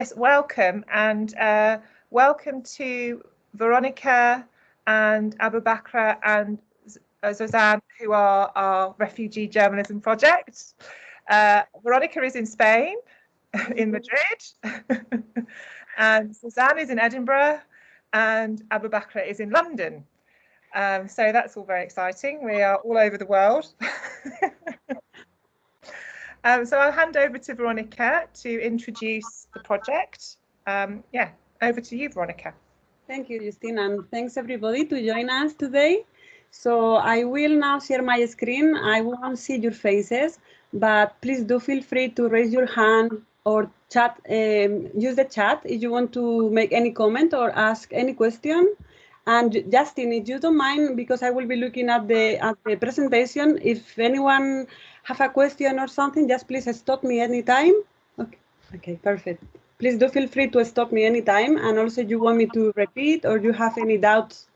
Yes, welcome, and welcome to Veronica and Abubakr and Zozan, who are our Refugee Journalism Project. Veronica is in Spain, in Madrid, and Zozan is in Edinburgh, and Abubakr is in London. So that's all very exciting. We are all over the world. So I'll hand over to Veronica to introduce the project. Yeah, over to you, Veronica. Thank you, Justine, and thanks everybody to join us today. So I will now share my screen. I won't see your faces, but please do feel free to raise your hand or chat. Use the chat if you want to make any comment or ask any question. And Justin, if you don't mind, because I will be looking at the presentation, if anyone have a question or something, just please stop me anytime. Okay, perfect. Please do feel free to stop me anytime. And also, if you want me to repeat or you have any doubts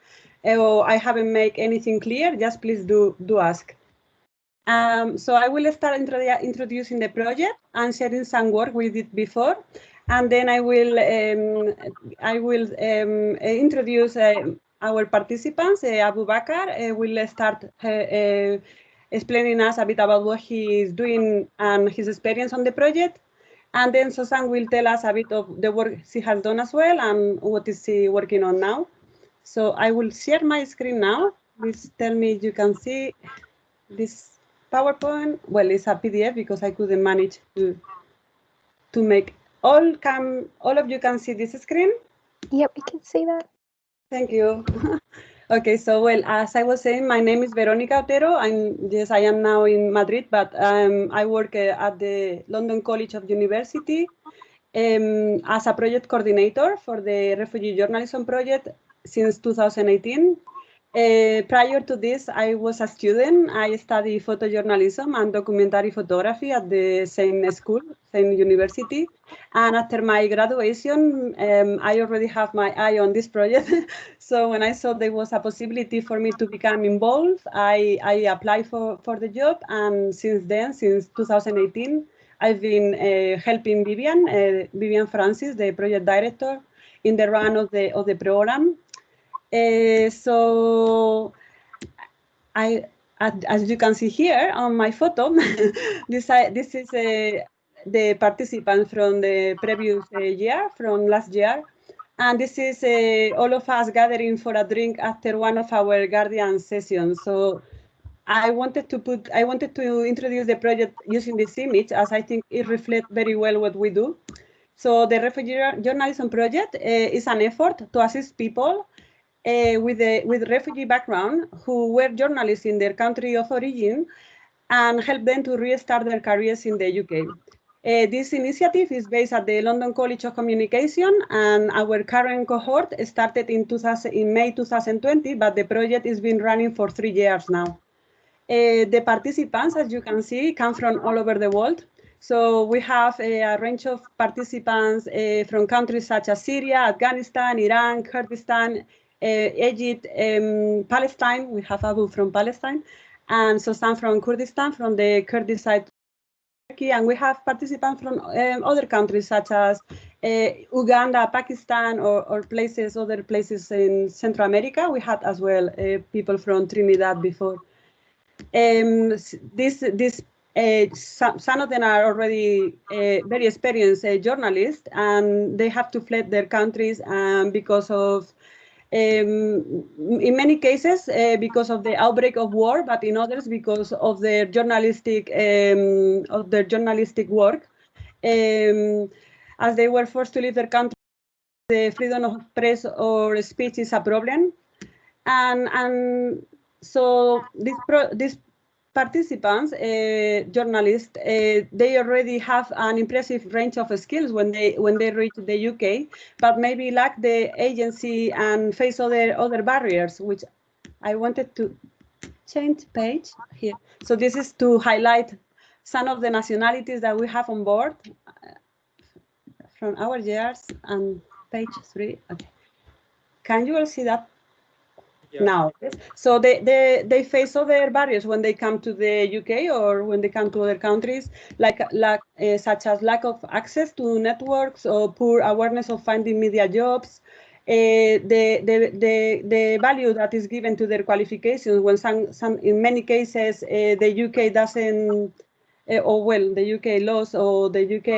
or I haven't made anything clear, just please do ask. So I will start introducing the project and sharing some work we did before, and then I will introduce our participants. Abubakr will start explaining us a bit about what he is doing and his experience on the project, and then Zozan will tell us a bit of the work she has done as well and what is she working on now. So I will share my screen now. Please tell me if you can see this PowerPoint. Well, it's a PDF because I couldn't manage to make all of you can see this screen. Yep, we can see that. Thank you. Okay, so well, as I was saying, my name is Veronica Otero. I am now in Madrid, but I work at the London College of University as a project coordinator for the Refugee Journalism Project since 2018. Prior to this, I was a student. I studied photojournalism and documentary photography at the same school, same university. And after my graduation, I already have my eye on this project. So when I saw there was a possibility for me to become involved, I applied for the job. And since then, since 2018, I've been helping Vivian Francis, the project director, in the run of the program. So as you can see here on my photo, this is the participants from the previous year, from last year. And this is all of us gathering for a drink after one of our Guardian sessions. So I wanted to introduce the project using this image, as I think it reflects very well what we do. So the Refugee Journalism Project is an effort to assist people with refugee background who were journalists in their country of origin and help them to restart their careers in the UK. This initiative is based at the London College of Communication, and our current cohort started in May 2020, but the project has been running for 3 years now. The participants, as you can see, come from all over the world. So we have a range of participants from countries such as Syria, Afghanistan, Iran, Kurdistan, Egypt, Palestine. We have Abu from Palestine, and Zozan from Kurdistan, from the Kurdish side, Turkey, and we have participants from other countries such as Uganda, Pakistan, or other places in Central America. We had as well people from Trinidad before. Some of them are already very experienced journalists, and they have to flee their countries because of, in many cases, because of the outbreak of war, but in others because of their journalistic work, as they were forced to leave their country. The freedom of press or speech is a problem, and so these participants, journalists, they already have an impressive range of skills when they reach the UK, but maybe lack the agency and face other barriers, which I wanted to change page here. So this is to highlight some of the nationalities that we have on board from our years, and page 3. Okay. Can you all see that? now. So they face other barriers when they come to the UK or when they come to other countries, like such as lack of access to networks or poor awareness of finding media jobs. The value that is given to their qualifications when some in many cases the UK doesn't the UK laws or the UK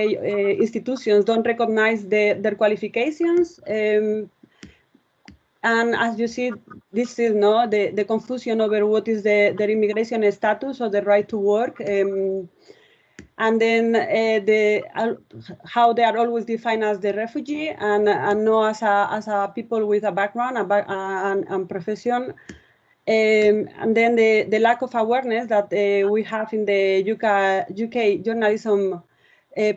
institutions don't recognize their qualifications. And as you see, this is the confusion over what is their immigration status or the right to work. And then how they are always defined as the refugee and not as a people with a background and profession. And then the lack of awareness that we have in the UK journalism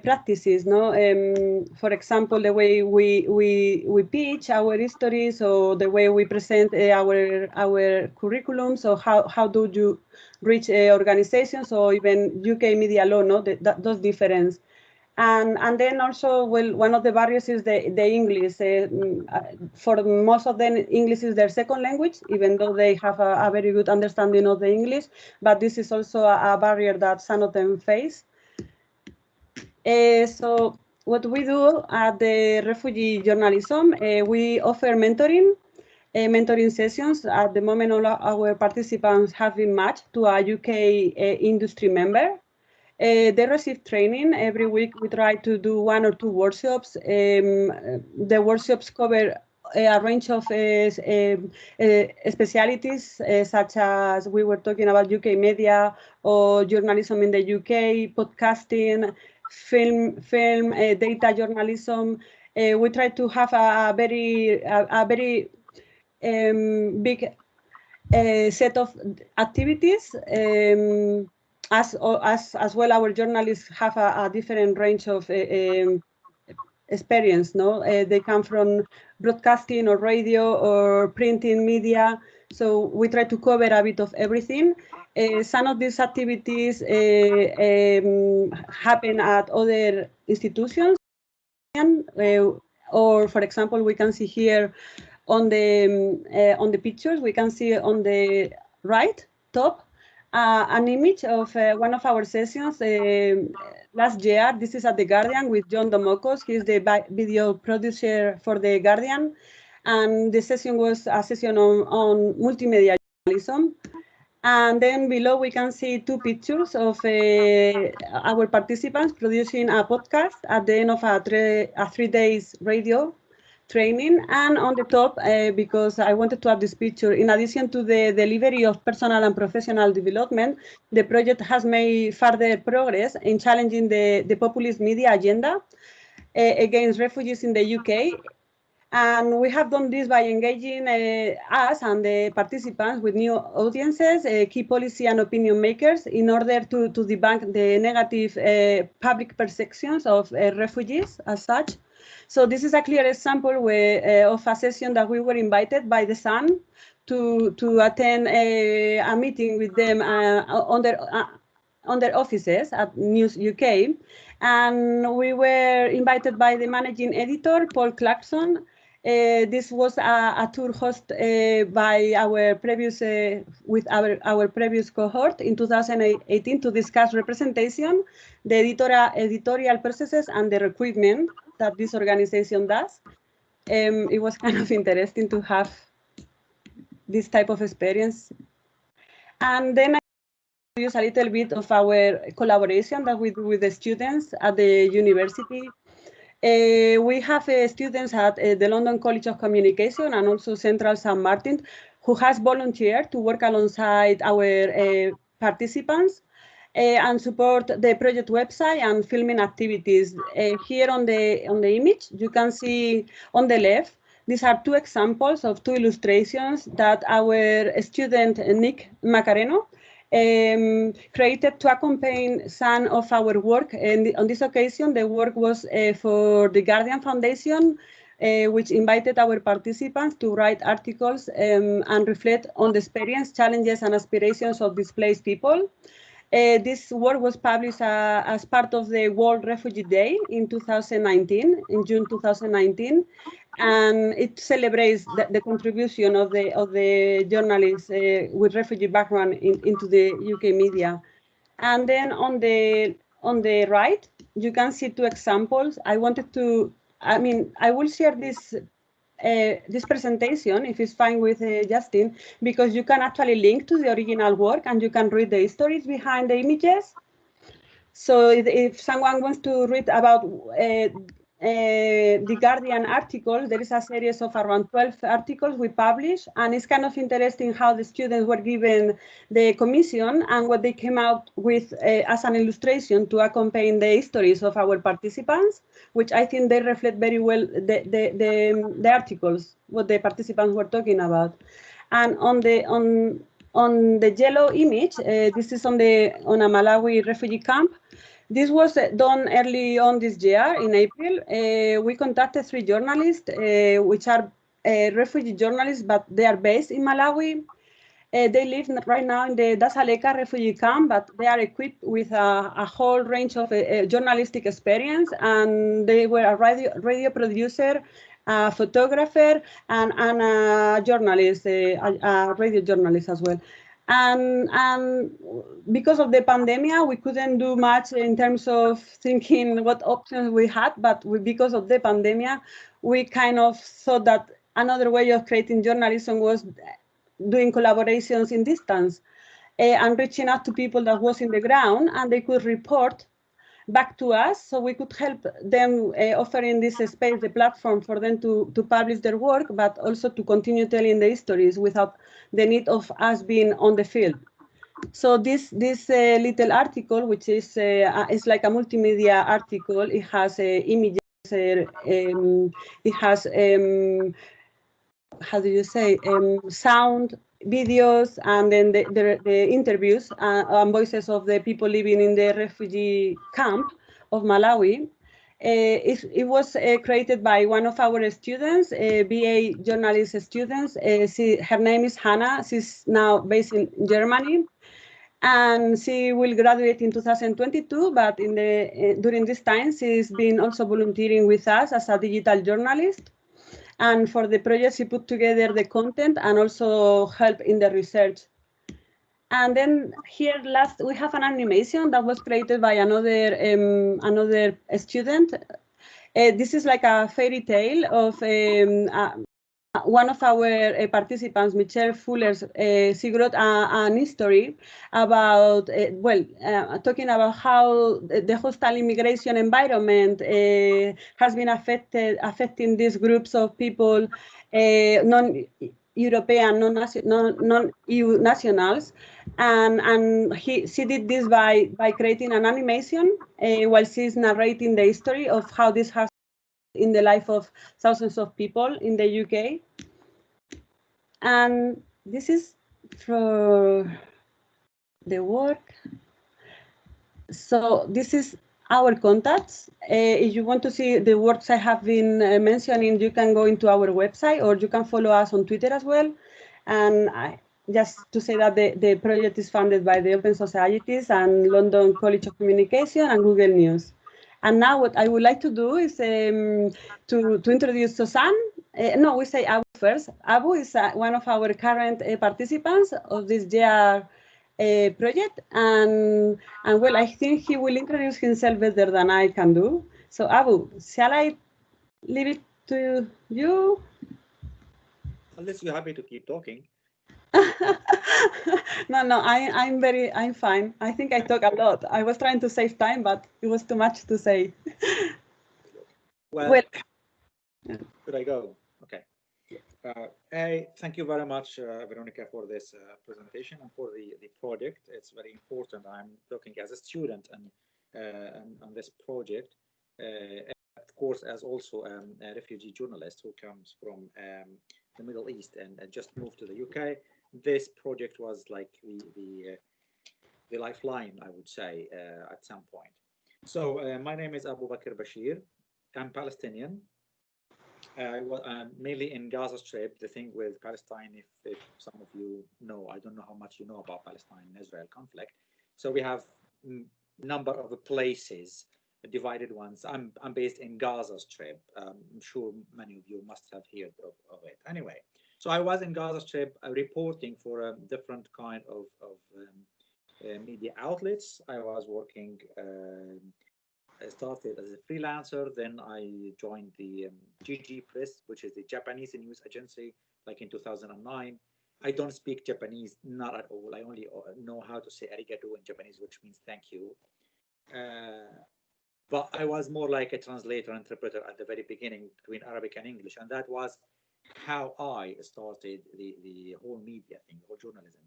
practices, for example, the way we pitch our histories, or the way we present our curriculums, or how do you reach organizations, or even UK media law, those differences. And then also, well, one of the barriers is the English. For most of them, English is their second language, even though they have a very good understanding of the English. But this is also a barrier that some of them face. So what we do at the Refugee Journalism, we offer mentoring sessions. At the moment, all our participants have been matched to a UK industry member. They receive training. Every week we try to do 1 or 2 workshops. The workshops cover a range of specialities, such as we were talking about UK media or journalism in the UK, podcasting, film, data journalism. We try to have a very big set of activities. As well, our journalists have a different range of experience. They come from broadcasting or radio or printing media. So we try to cover a bit of everything. Some of these activities happen at other institutions, or for example, we can see here on the pictures, we can see on the right top an image of one of our sessions last year. This is at The Guardian with John Domokos. He's the video producer for The Guardian. And the session was a session on multimedia journalism. And then below we can see 2 pictures of our participants producing a podcast at the end of a 3 days radio training. And on the top, because I wanted to have this picture, in addition to the delivery of personal and professional development, the project has made further progress in challenging the populist media agenda against refugees in the UK. And we have done this by engaging us and the participants with new audiences, key policy and opinion makers, in order to debunk the negative public perceptions of refugees as such. So this is a clear example of a session that we were invited by The Sun to attend a meeting with them on their offices at News UK. And we were invited by the managing editor, Paul Clarkson. This was a tour hosted by our previous with our previous cohort in 2018 to discuss representation, the editorial processes, and the recruitment that this organization does. It was kind of interesting to have this type of experience. And then I use a little bit of our collaboration that we do with the students at the university. We have students at the London College of Communication and also Central St. Martin who has volunteered to work alongside our participants and support the project website and filming activities. Here on the image, you can see on the left, these are 2 examples of 2 illustrations that our student Nick Macareno created to accompany some of our work. And on this occasion, the work was for the Guardian Foundation, which invited our participants to write articles and reflect on the experience, challenges, and aspirations of displaced people. This work was published as part of the World Refugee Day in 2019, in June 2019. and it celebrates the contribution of the journalists with refugee background into the UK media. And then on the right, you can see two examples. I will share this presentation, if it's fine with Justin, because you can actually link to the original work and you can read the stories behind the images. So if someone wants to read about the Guardian article, there is a series of around 12 articles we publish, and it's kind of interesting how the students were given the commission and what they came out with as an illustration to accompany the histories of our participants, which I think they reflect very well the articles, what the participants were talking about. And on the yellow image, this is on a Malawi refugee camp. This was done early on this year in April. We contacted 3 journalists, which are refugee journalists, but they are based in Malawi. They live right now in the Dasaleka refugee camp, but they are equipped with a whole range of journalistic experience, and they were a radio producer, a photographer, and a journalist, a radio journalist as well. And because of the pandemic, we couldn't do much in terms of thinking what options we had, but because of the pandemic, we kind of thought that another way of creating journalism was doing collaborations in distance and reaching out to people that was in the ground, and they could report back to us, so we could help them offering this space, the platform for them to publish their work, but also to continue telling the stories without the need of us being on the field. So this little article, which is like a multimedia article, it has images, it has how do you say, sound, videos, and then the interviews and voices of the people living in the refugee camp of Malawi. It was created by one of our students, BA journalist students. Her name is Hannah. She's now based in Germany, and she will graduate in 2022. But during this time, she's been also volunteering with us as a digital journalist. And for the project, she put together the content and also help in the research. And then here we have an animation that was created by another student. This is like a fairy tale of one of our participants, Michelle Fuller. She wrote an history about, talking about how the hostile immigration environment has been affecting these groups of people, non-European, non-EU nationals. And she did this by creating an animation while she's narrating the history of how this has in the life of thousands of people in the UK. And this is for the work. So this is our contacts. If you want to see the works I have been mentioning, you can go into our website, or you can follow us on Twitter as well. And just to say that the project is funded by the Open Societies and London College of Communication and Google News. And now what I would like to do is to introduce Zozan. No, we say Abu first. Abu is one of our current participants of this year project, and well, I think he will introduce himself better than I can do. So Abu, shall I leave it to you? Unless you're happy to keep talking. No, I'm fine. I think I talk a lot. I was trying to save time, but it was too much to say. Well, should I go? Okay. Hey, thank you very much, Veronica, for this presentation and for the project. It's very important. I'm talking as a student and on this project, of course, as also a refugee journalist who comes from the Middle East and just moved to the UK. This project was like the lifeline, I would say, at some point. So my name is Abubakr Bashir. I'm Palestinian. I'm mainly in Gaza Strip. The thing with Palestine, if some of you know, I don't know how much you know about Palestine and Israel conflict. So we have a number of places divided ones. I'm based in Gaza Strip. I'm sure many of you must have heard of it. Anyway, so I was in Gaza Strip reporting for a different kind of media outlets. I was working. I started as a freelancer. Then I joined the GG Press, which is the Japanese news agency, like in 2009. I don't speak Japanese, not at all. I only know how to say arigato in Japanese, which means thank you. But I was more like a translator, interpreter at the very beginning between Arabic and English. And that was how I started the whole media thing, the whole journalism.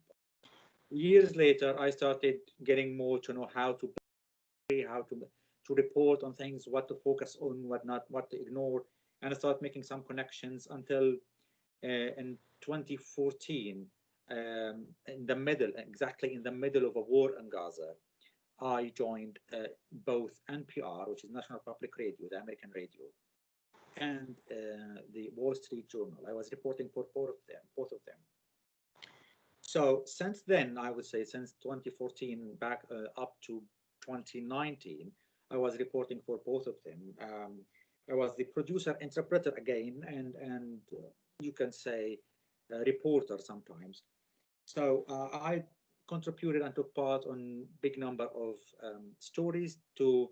Years later, I started getting more to know how to report on things, what to focus on, what not, what to ignore. And I started making some connections until in 2014, in the middle, exactly in the middle of a war in Gaza, I joined both NPR, which is National Public Radio, the American radio, and the Wall Street Journal. I was reporting for both of them. So since then, I would say since 2014 back up to 2019, I was reporting for both of them. I was the producer, interpreter again, and you can say reporter sometimes. So I contributed and took part on big number of stories to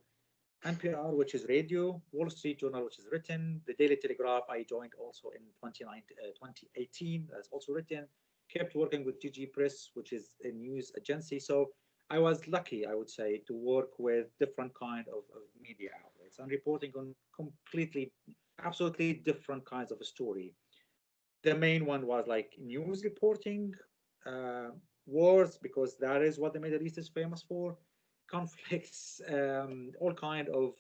NPR, which is radio, Wall Street Journal, which is written, the Daily Telegraph. I joined also in 2018, that's also written. Kept working with GG Press, which is a news agency. So I was lucky, I would say, to work with different kind of media outlets and reporting on completely, absolutely different kinds of a story. The main one was like news reporting, wars, because that is what the Middle East is famous for, conflicts, all kind of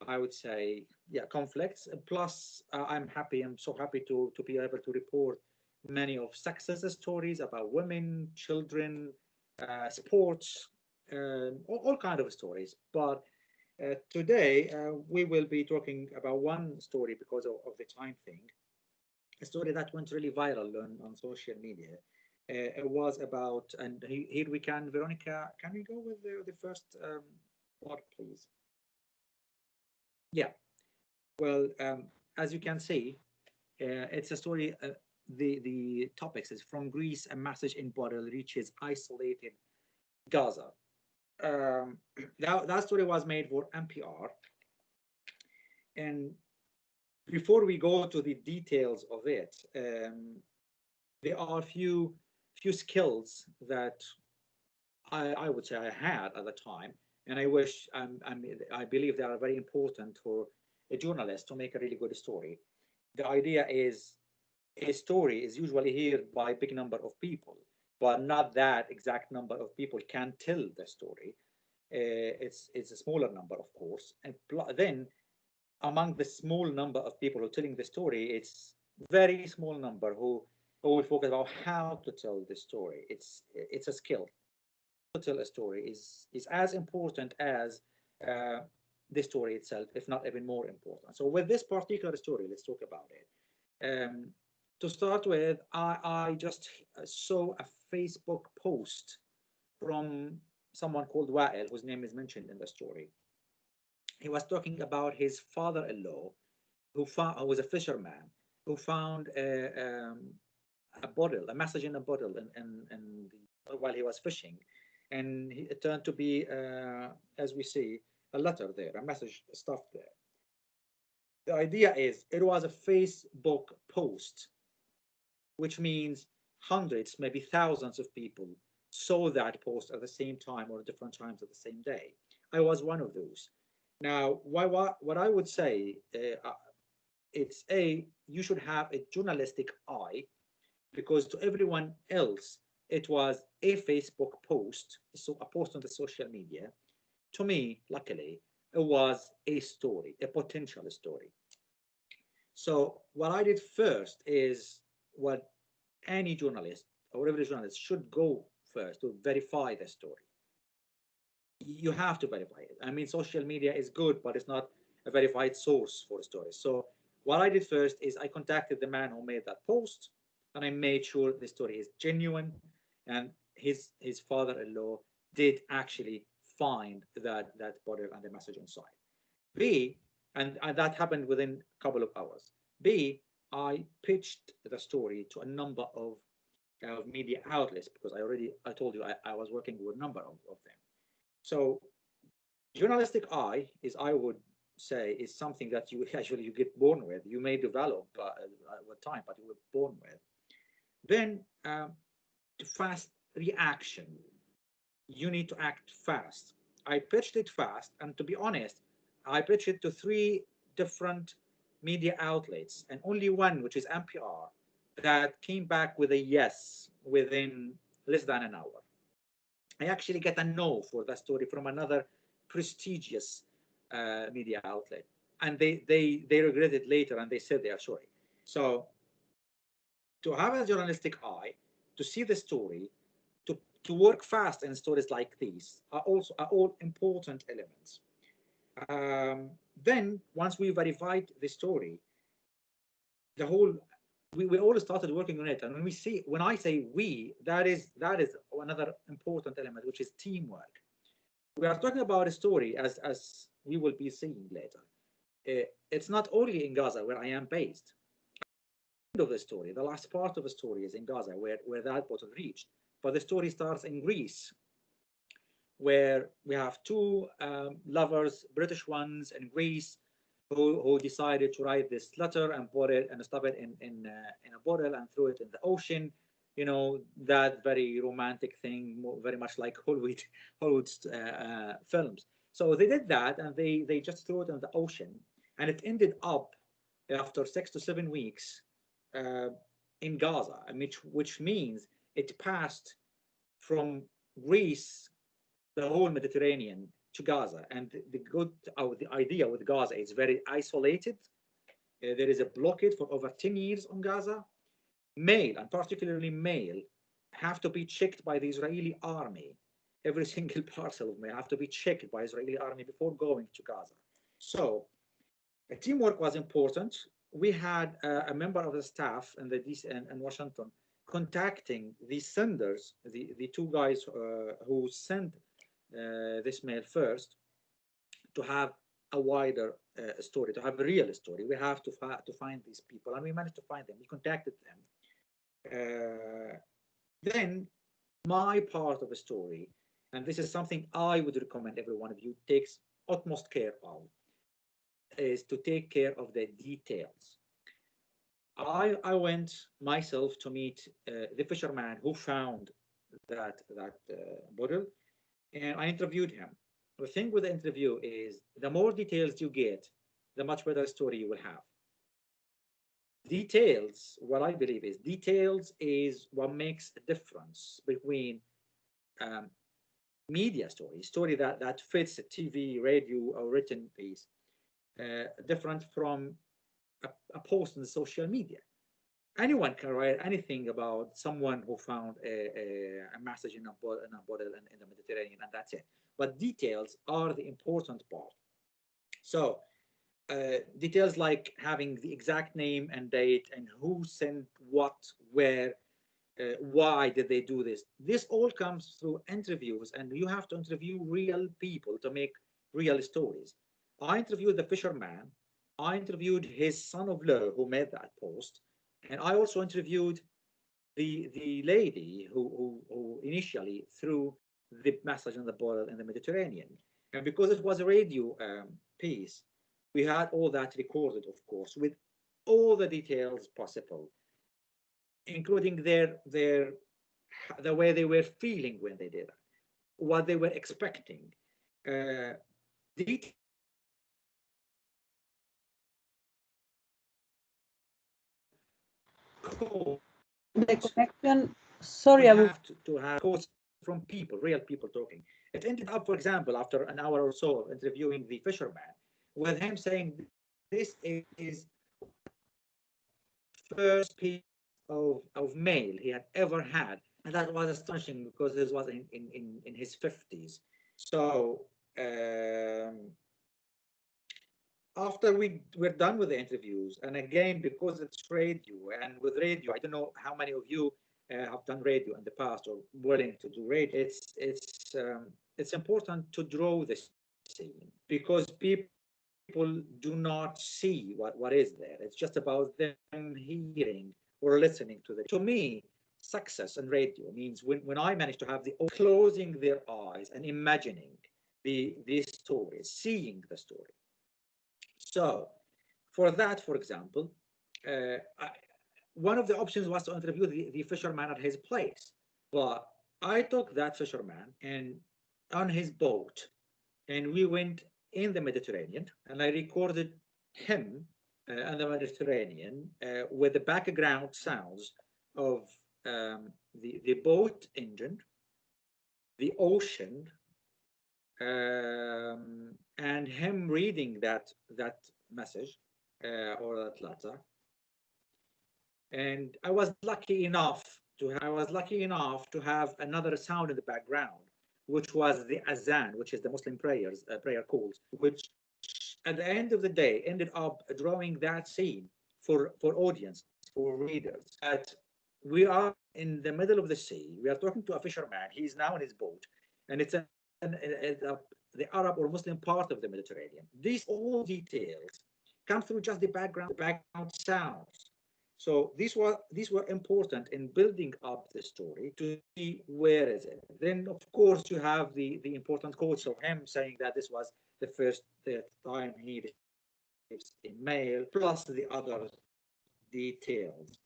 I would say, yeah, conflicts. Plus, I'm so happy to be able to report many of success stories about women, children, sports, all kind of stories. But today we will be talking about one story because of the time thing, a story that went really viral on social media. It was about, and here we can, Veronica, can we go with the first part, please? Yeah. Well, as you can see, it's a story. The topics is from Greece, a message in bottle reaches isolated Gaza. That story was made for NPR. And before we go to the details of it, there are a few skills that I would say I had at the time, and I wish I believe they are very important for a journalist to make a really good story. The idea is a story is usually heard by a big number of people, but not that exact number of people can tell the story. It's a smaller number, of course, and then among the small number of people who are telling the story, it's very small number who will focus about how to tell the story. It's a skill. To tell a story is as important as the story itself, if not even more important. So with this particular story, let's talk about it. To start with, I just saw a Facebook post from someone called Wa'il, whose name is mentioned in the story. He was talking about his father-in-law, who was a fisherman, who found a bottle, a message in a bottle, while he was fishing, and it turned to be, as we see, a letter there, a message stuffed there. The idea is it was a Facebook post, which means hundreds, maybe thousands of people saw that post at the same time or different times at the same day. I was one of those. Now, what I would say, it's you should have a journalistic eye, because to everyone else, it was a Facebook post, so a post on the social media. To me, luckily, it was a story, a potential story. So what I did first is what any journalist or every journalist should go first to verify the story. You have to verify it. I mean, social media is good, but it's not a verified source for stories. So what I did first is I contacted the man who made that post, and I made sure the story is genuine, and his father-in-law did actually find that body and the message inside. B, and that happened within a couple of hours. B, I pitched the story to a number of media outlets, because I told you I was working with a number of them. So journalistic eye is, I would say, is something that you actually get born with. You may develop with time, but you were born with. Then fast reaction. You need to act fast. I pitched it fast, and to be honest, I pitched it to 3 different media outlets, and only one, which is NPR, that came back with a yes within less than an hour. I actually get a no for that story from another prestigious media outlet, and they regret it later, and they said they are sorry. So to have a journalistic eye, to see the story, to work fast in stories like these are all important elements. Then once we verified the story, we all started working on it. And when I say we, that is another important element, which is teamwork. We are talking about a story, as we will be seeing later. It's not only in Gaza, where I am based. The end of the story, the last part of the story, is in Gaza, where that bottle reached. But the story starts in Greece, where we have 2 lovers, British ones in Greece, who decided to write this letter and put it and stuff it in a bottle and throw it in the ocean. You know, that very romantic thing, very much like Hollywood films. So they did that, and they just threw it in the ocean, and it ended up after 6 to 7 weeks in Gaza, which means it passed from Greece, the whole Mediterranean, to Gaza. And the idea with Gaza is very isolated. There is a blockade for over 10 years on Gaza. Male, and particularly male, have to be checked by the Israeli army. Every single parcel of mail have to be checked by Israeli army before going to Gaza. So teamwork was important. We had a member of the staff in the DC and Washington contacting the senders, the 2 guys who sent this mail first, to have a wider story, to have a real story. We have to find these people, and we managed to find them. We contacted them. Then my part of the story, and this is something I would recommend every one of you takes utmost care of, is to take care of the details. I went myself to meet the fisherman who found that bottle, and I interviewed him. The thing with the interview is, the more details you get, the much better story you will have. Details, what I believe is, details is what makes a difference between media story that fits a TV, radio, or written piece, different from a post on social media. Anyone can write anything about someone who found a message in a bottle in the Mediterranean, and that's it. But details are the important part. So details like having the exact name and date, and who sent what, where, why did they do this. This all comes through interviews, and you have to interview real people to make real stories. I interviewed the fisherman. I interviewed his son-in-law who made that post, and I also interviewed the lady who initially threw the message on the bottle in the Mediterranean. And because it was a radio piece, we had all that recorded, of course, with all the details possible, including the way they were feeling when they did it, what they were expecting. The connection, sorry, I have to have quotes from people, real people talking. It ended up, for example, after an hour or so of interviewing the fisherman, with him saying, this is first piece of mail he had ever had. And that was astonishing, because this was in his 50s. So after we're done with the interviews, and again, because it's radio, and with radio, I don't know how many of you have done radio in the past or willing to do radio. it's important to draw this scene because people do not see what is there. It's just about them hearing or listening to it. To me, success in radio means when I manage to have the closing their eyes and imagining the story, seeing the story. So for that, for example, one of the options was to interview the fisherman at his place, but I took that fisherman and on his boat, and we went in the Mediterranean, and I recorded him in the Mediterranean with the background sounds of the boat engine, the ocean, and him reading that message or that letter. And I was lucky enough to have another sound in the background, which was the azan, which is the Muslim prayer calls, which at the end of the day ended up drawing that scene for audience, for readers. That we are in the middle of the sea. We are talking to a fisherman. He's now in his boat, and it's the Arab or Muslim part of the Mediterranean. These all details come through just the background sounds. So these were important in building up the story to see where is it. Then of course you have the important quotes of him saying that this was the first time he receives a mail, plus the other details.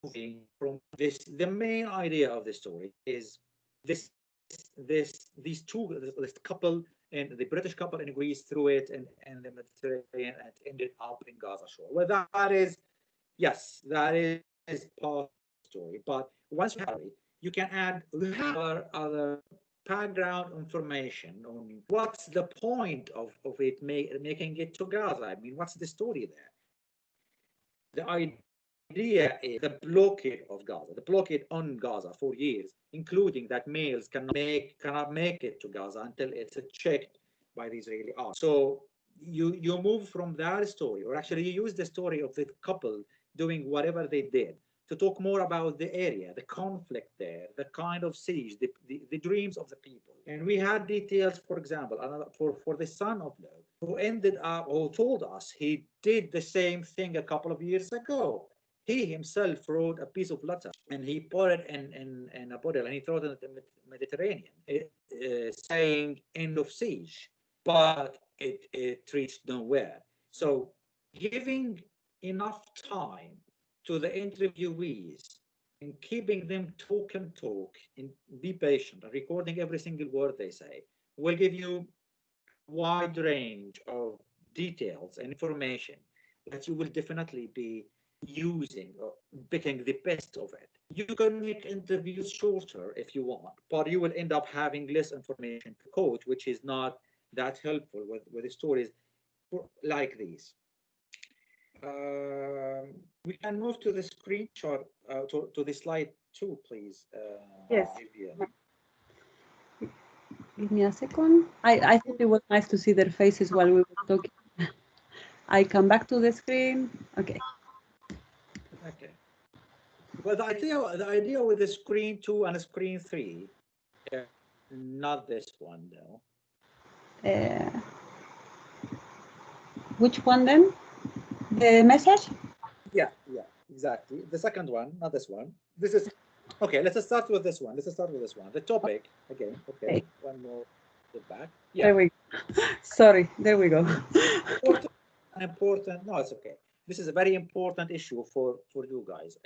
Moving from this, the main idea of the story is this couple, and the British couple in Greece threw it and the Mediterranean, and it ended up in Gaza shore. Well, that is, yes, that is part of the story. But once you can add other background information on what's the point of it making it to Gaza. I mean, what's the story there? The idea is the blockade of Gaza, the blockade on Gaza for years, including that males cannot make it to Gaza until it's checked by the Israeli army. So you move from that story, or actually you use the story of the couple doing whatever they did, to talk more about the area, the conflict there, the kind of siege, the dreams of the people. And we had details, for example, for the son of Lot, who ended up, who told us he did the same thing a couple of years ago. He himself wrote a piece of letter and he put it in a bottle and he threw it in the Mediterranean, saying end of siege, but it reached nowhere. So giving enough time to the interviewees and keeping them talk and be patient and recording every single word they say will give you a wide range of details and information that you will definitely be using or picking the best of it. You can make interviews shorter if you want, but you will end up having less information to quote, which is not that helpful with the stories like these. We can move to the screenshot, to the slide 2, please. Yes. Vivian. Give me a second. I thought it was nice to see their faces while we were talking. I come back to the screen. Okay. Okay. Well, the idea with the screen 2 and screen 3, not this one though. Which one then? The message? Yeah, exactly. The second one, not this one. This is okay. Let's start with this one. The topic again. Okay. One more. Get back. Yeah. There we go. Sorry. There we go. Important. No, it's okay. This is a very important issue for you guys.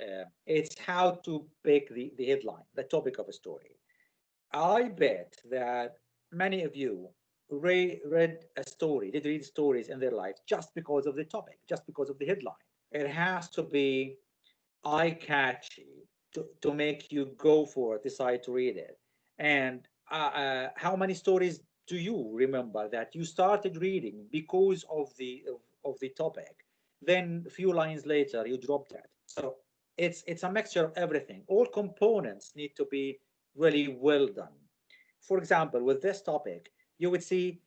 It's how to pick the headline, the topic of a story. I bet that many of you read stories in their life just because of the topic, just because of the headline. It has to be eye-catchy to make you go for it, decide to read it. And how many stories do you remember that you started reading because of the topic? Then a few lines later, you dropped it. So it's a mixture of everything. All components need to be really well done. For example, with this topic, you would see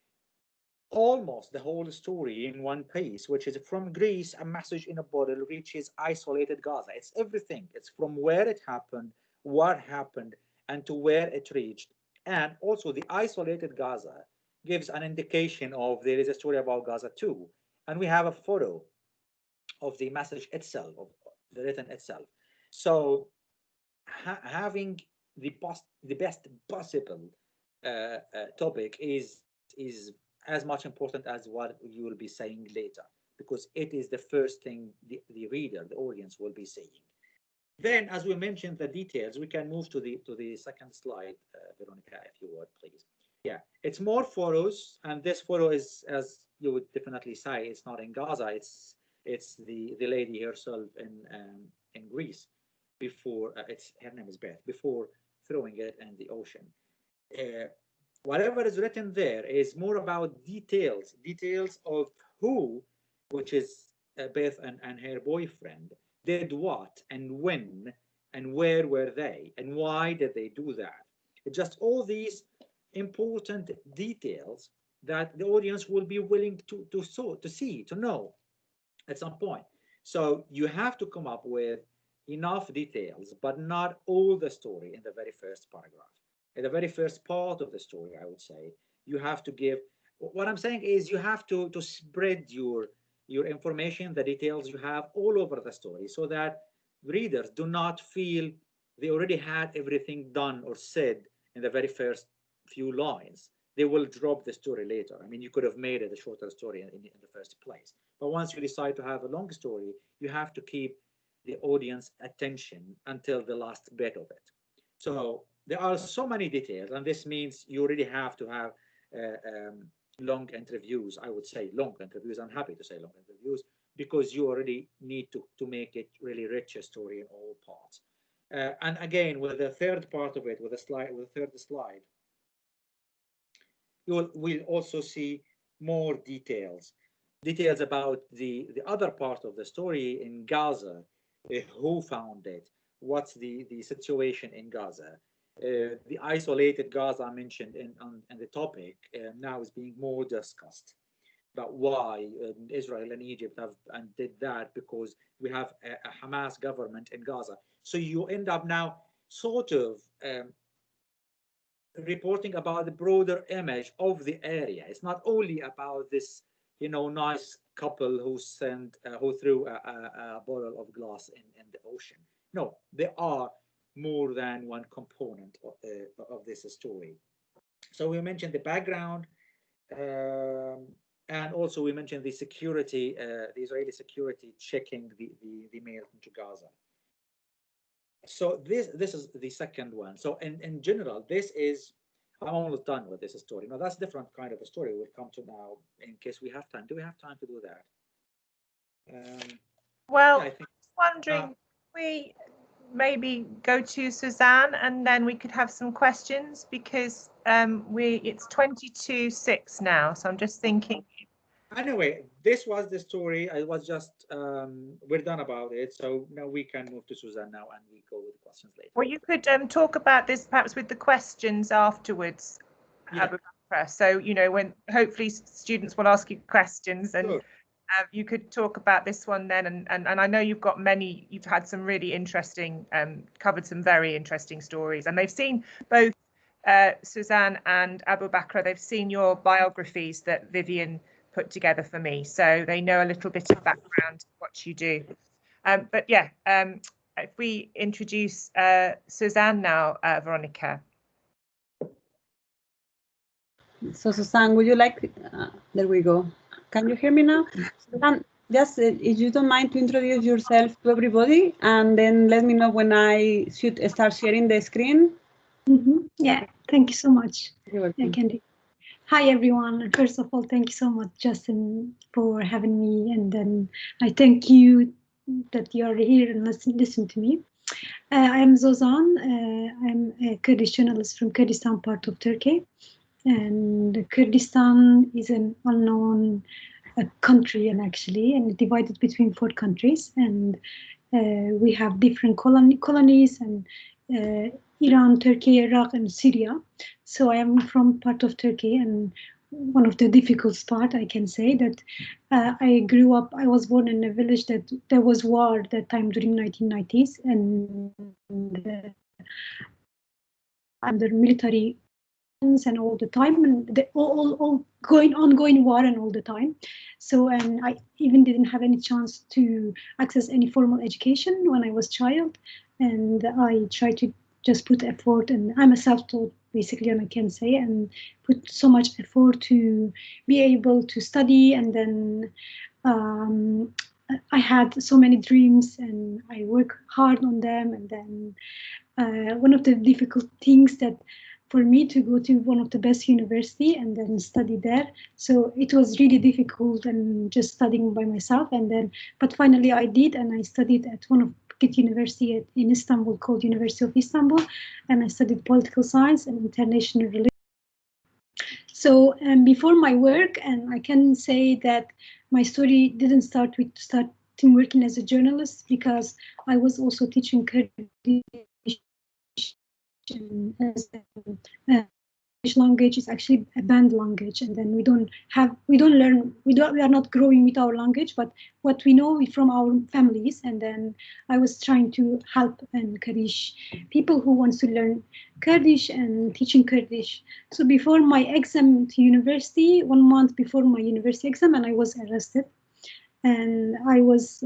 almost the whole story in one piece, which is from Greece, a message in a bottle reaches isolated Gaza. It's everything. It's from where it happened, what happened, and to where it reached. And also the isolated Gaza gives an indication of there is a story about Gaza too. And we have a photo of the message itself, of the written itself. So having the best possible topic is as much important as what you will be saying later, because it is the first thing the reader, the audience, will be saying. Then, as we mentioned the details, we can move to the second slide, Veronica, if you would, please. Yeah, it's more photos, and this photo is, as you would definitely say, it's not in Gaza. It's the lady herself in Greece before her name is Beth, before throwing it in the ocean. Whatever is written there is more about details of who, which is Beth and her boyfriend, did what and when and where were they and why did they do that. It's just all these important details that the audience will be willing to see, to know at some point. So you have to come up with enough details, but not all the story in the very first paragraph. In the very first part of the story, I would say, you have to give, what I'm saying is you have to spread your information, the details you have all over the story, so that readers do not feel they already had everything done or said in the very first few lines. They will drop the story later. I mean, you could have made it a shorter story in the first place. But once you decide to have a long story, you have to keep the audience attention until the last bit of it. So there are so many details, and this means you already have to have long interviews. I would say long interviews. I'm happy to say long interviews, because you already need to make it really rich a story in all parts. And again, with the third part of it, with the third slide, we'll also see more details about the other part of the story in Gaza, who found it, what's the situation in Gaza. The isolated Gaza I mentioned in the topic now is being more discussed about why Israel and Egypt did that, because we have a Hamas government in Gaza. So you end up now sort of reporting about the broader image of the area. It's not only about this, nice couple who threw a bottle of glass in the ocean. No, there are more than one component of this story. So we mentioned the background, and also we mentioned the security, the Israeli security checking the mail into Gaza. So this is the second one. So in general, this is, I'm almost done with this story. Now that's different kind of a story we'll come to now in case we have time. Do we have time to do that? Well, yeah, I was wondering, we maybe go to Zozan and then we could have some questions, because it's 22:06 now. So I'm just thinking. Anyway, this was the story. I was just, we're done about it. So now we can move to Zozan now and we go with the questions later. Well, you could talk about this perhaps with the questions afterwards, yeah. Abubakr. So, when hopefully students will ask you questions, and sure. You could talk about this one then. And I know you've had some really interesting, covered some very interesting stories. And they've seen both Zozan and Abubakr, they've seen your biographies that Vivian put together for me, so they know a little bit of background what you do. But yeah, if we introduce Zozan now, Veronica. So Zozan, would you like? There we go. Can you hear me now? Zozan, just if you don't mind to introduce yourself to everybody, and then let me know when I should start sharing the screen. Yeah, thank you so much. You're welcome. Candy. Hi everyone. First of all, thank you so much, Justin, for having me, and then I thank you that you are here and listen to me. I am Zozan. I'm a Kurdish journalist from Kurdistan part of Turkey, and Kurdistan is an unknown country, and divided between 4 countries, and we have different colonies and Iran, Turkey, Iraq, and Syria. So I am from part of Turkey, and one of the difficult part. I can say that I was born in a village that there was war that time during 1990s, and under military and all the time, and the all ongoing war and all the time. So, and I even didn't have any chance to access any formal education when I was child, and I tried to just put effort, and I'm a self-taught basically, and I can say, and put so much effort to be able to study, and then I had so many dreams, and I work hard on them, and then one of the difficult things that for me to go to one of the best university and then study there. So it was really difficult and just studying by myself. And then, but finally I did, and I studied at one of good university in Istanbul called University of Istanbul, and I studied political science and international relations. So before my work, and I can say that my story didn't start with starting working as a journalist, because I was also teaching Kurdish as Kurdish language is actually a banned language, and then we are not growing with our language, but what we know from our families. And then I was trying to help Kurdish people who wants to learn Kurdish and teaching Kurdish. So before my exam to university, 1 month before my university exam, and I was arrested. And I was,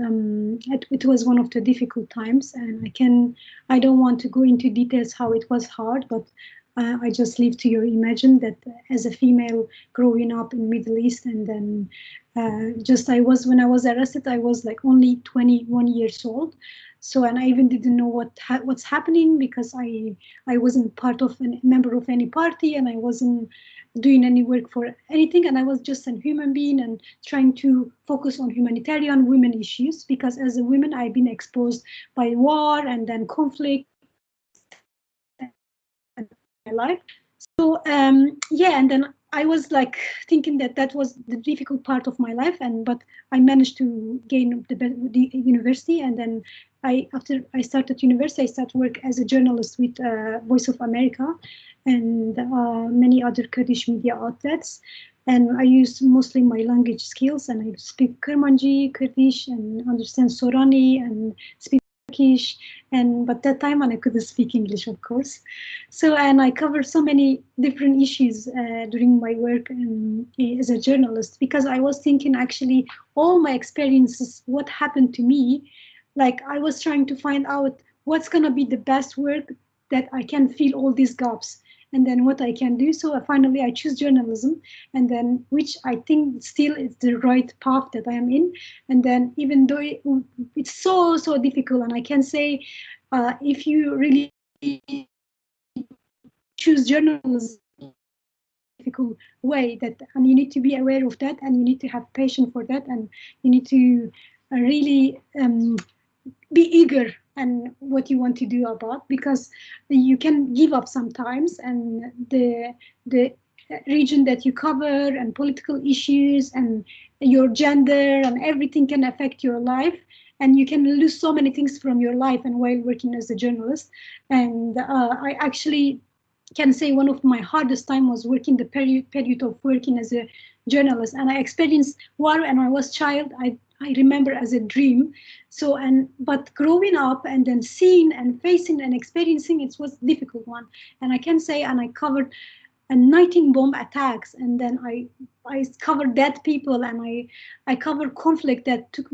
it was one of the difficult times, and I don't want to go into details how it was hard, but I just leave to your imagine that as a female growing up in Middle East, and then when I was arrested, I was like only 21 years old. So, and I even didn't know what's happening, because I wasn't part of a member of any party, and I wasn't doing any work for anything, and I was just a human being and trying to focus on humanitarian women issues, because as a woman I've been exposed by war and then conflict in my life. So yeah, and then I was like thinking that was the difficult part of my life, but I managed to gain the university, and then after I started university, I started work as a journalist with Voice of America and many other Kurdish media outlets. And I use mostly my language skills, and I speak Kurmanji, Kurdish, and understand Sorani, and speak Turkish. But that time, and I couldn't speak English, of course. So, and I covered so many different issues during my work as a journalist, because I was thinking actually all my experiences, what happened to me, like I was trying to find out what's gonna be the best work that I can fill all these gaps, and then what I can do. So finally I choose journalism, and then which I think still is the right path that I am in. And then even though it's so difficult, and I can say if you really choose journalism difficult way, that, and you need to be aware of that, and you need to have patience for that, and you need to really be eager and what you want to do about, because you can give up sometimes, and the region that you cover and political issues and your gender and everything can affect your life, and you can lose so many things from your life and while working as a journalist. And I actually can say one of my hardest time was working the period of working as a journalist, and I experienced war when I was child. I remember as a dream. So, but growing up and then seeing and facing and experiencing, it was a difficult one. And I can say, and I covered 19 bomb attacks, and then I covered dead people, and I covered conflict that took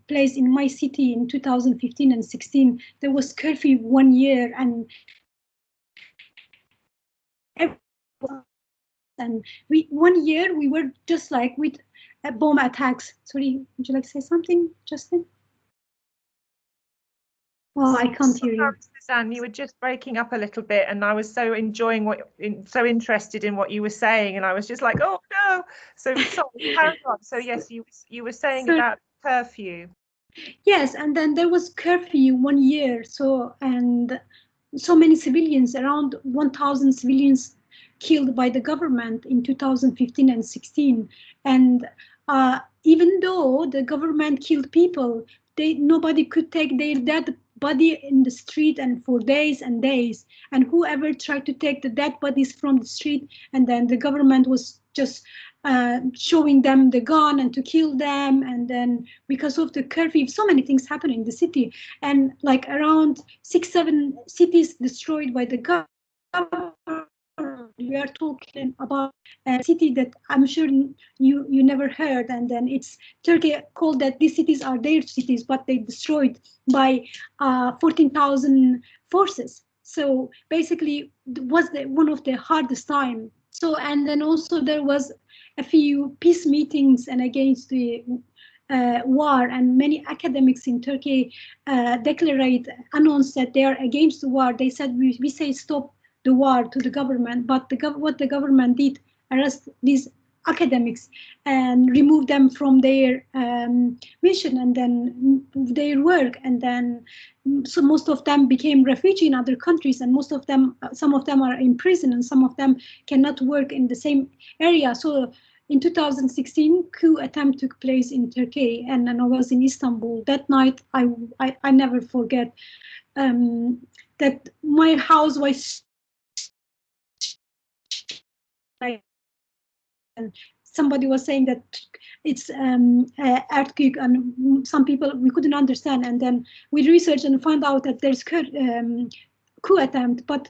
place in my city in 2015 and 16. There was curfew 1 year, and we 1 year we were just like with bomb attacks. Sorry, would you like to say something, Justin? Oh, I can't hear you. Zozan, you were just breaking up a little bit, and I was so enjoying so interested in what you were saying, and I was just like, oh no. So sorry, carry on. So yes, you were saying about curfew. Yes, and then there was curfew 1 year. So, and so many civilians, around 1,000 civilians killed by the government in 2015 and 16. And even though the government killed people, nobody could take their dead body in the street and for days and days. And whoever tried to take the dead bodies from the street, and then the government was just showing them the gun and to kill them. And then because of the curfew, so many things happen in the city, and like around 6-7 cities destroyed by the government. We are talking about a city that I'm sure you never heard, and then it's Turkey called that these cities are their cities, but they destroyed by 14,000 forces. So basically, it was one of the hardest time. So, and then also there was a few peace meetings and against the war, and many academics in Turkey announced that they are against the war. They said we say stop the war to the government, but what the government did, arrest these academics and remove them from their mission and then their work, and then so most of them became refugees in other countries, and most of them, some of them are in prison, and some of them cannot work in the same area. So in 2016, coup attempt took place in Turkey, and I was in Istanbul. That night, I never forget that my house was like, and somebody was saying that it's earthquake, and some people we couldn't understand, and then we researched and found out that there's coup attempt, but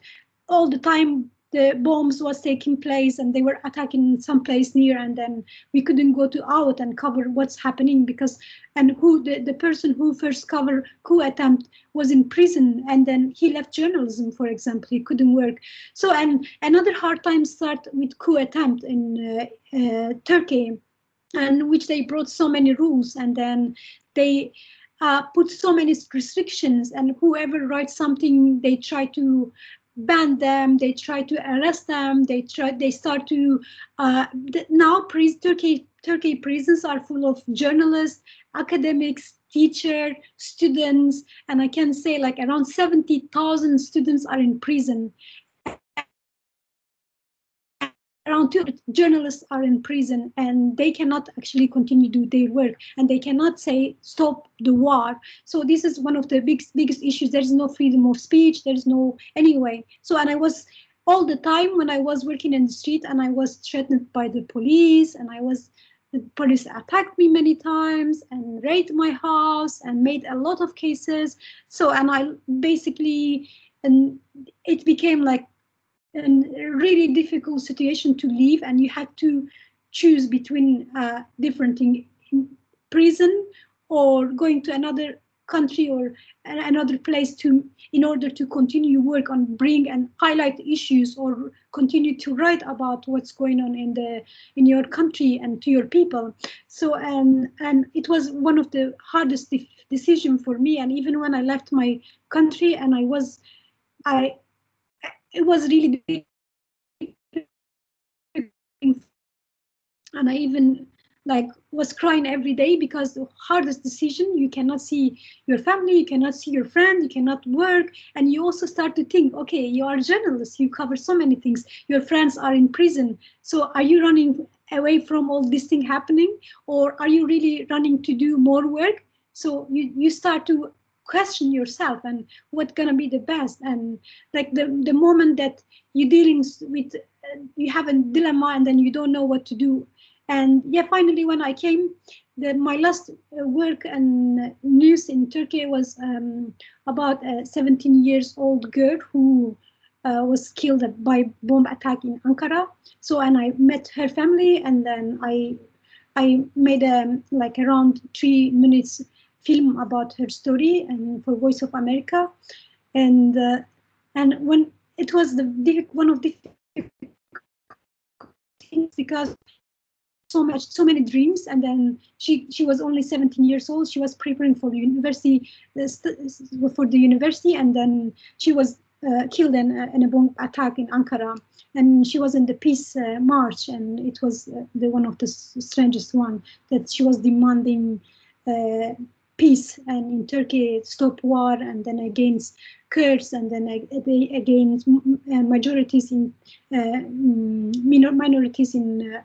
all the time the bombs was taking place and they were attacking some place near, and then we couldn't go out and cover what's happening because, and who the person who first covered coup attempt was in prison, and then he left journalism, for example, he couldn't work. So, and another hard time start with coup attempt in Turkey, and which they brought so many rules, and then they put so many restrictions, and whoever writes something, they try to ban them, they try to arrest them, they start to now Turkey prisons are full of journalists, academics, teachers, students, and I can say like around 70,000 students are in prison. Around 200 journalists are in prison, and they cannot actually continue to do their work, and they cannot say stop the war. So this is one of the biggest issues. There is no freedom of speech. There is no anyway. So, and I was all the time when I was working in the street, and I was threatened by the police, and the police attacked me many times and raided my house and made a lot of cases. So, and I basically, and it became like a really difficult situation to leave, and you had to choose between different things, prison or going to another country or another place in order to continue work on bring and highlight issues, or continue to write about what's going on in your country and to your people. So and it was one of the hardest decision for me. And even when I left my country, and it was really big, and I even like was crying every day, because the hardest decision, you cannot see your family, you cannot see your friends, you cannot work, and you also start to think, okay, you are a journalist, you cover so many things, your friends are in prison, so are you running away from all this thing happening, or are you really running to do more work? So you start to question yourself and what's gonna be the best. And like the moment that you're dealing with, you have a dilemma and then you don't know what to do. And yeah, finally when I came, my last work and news in Turkey was about a 17 years old girl who was killed by bomb attack in Ankara. So, and I met her family, and then I made like around 3 minutes film about her story and for Voice of America. And when it was one of the things, because so many dreams, and then she was only 17 years old. She was preparing for the university, and then she was killed in a bomb attack in Ankara, and she was in the peace march, and it was one of the strangest one, that she was demanding peace, and in Turkey stop war, and then against Kurds, and then against majorities in minorities in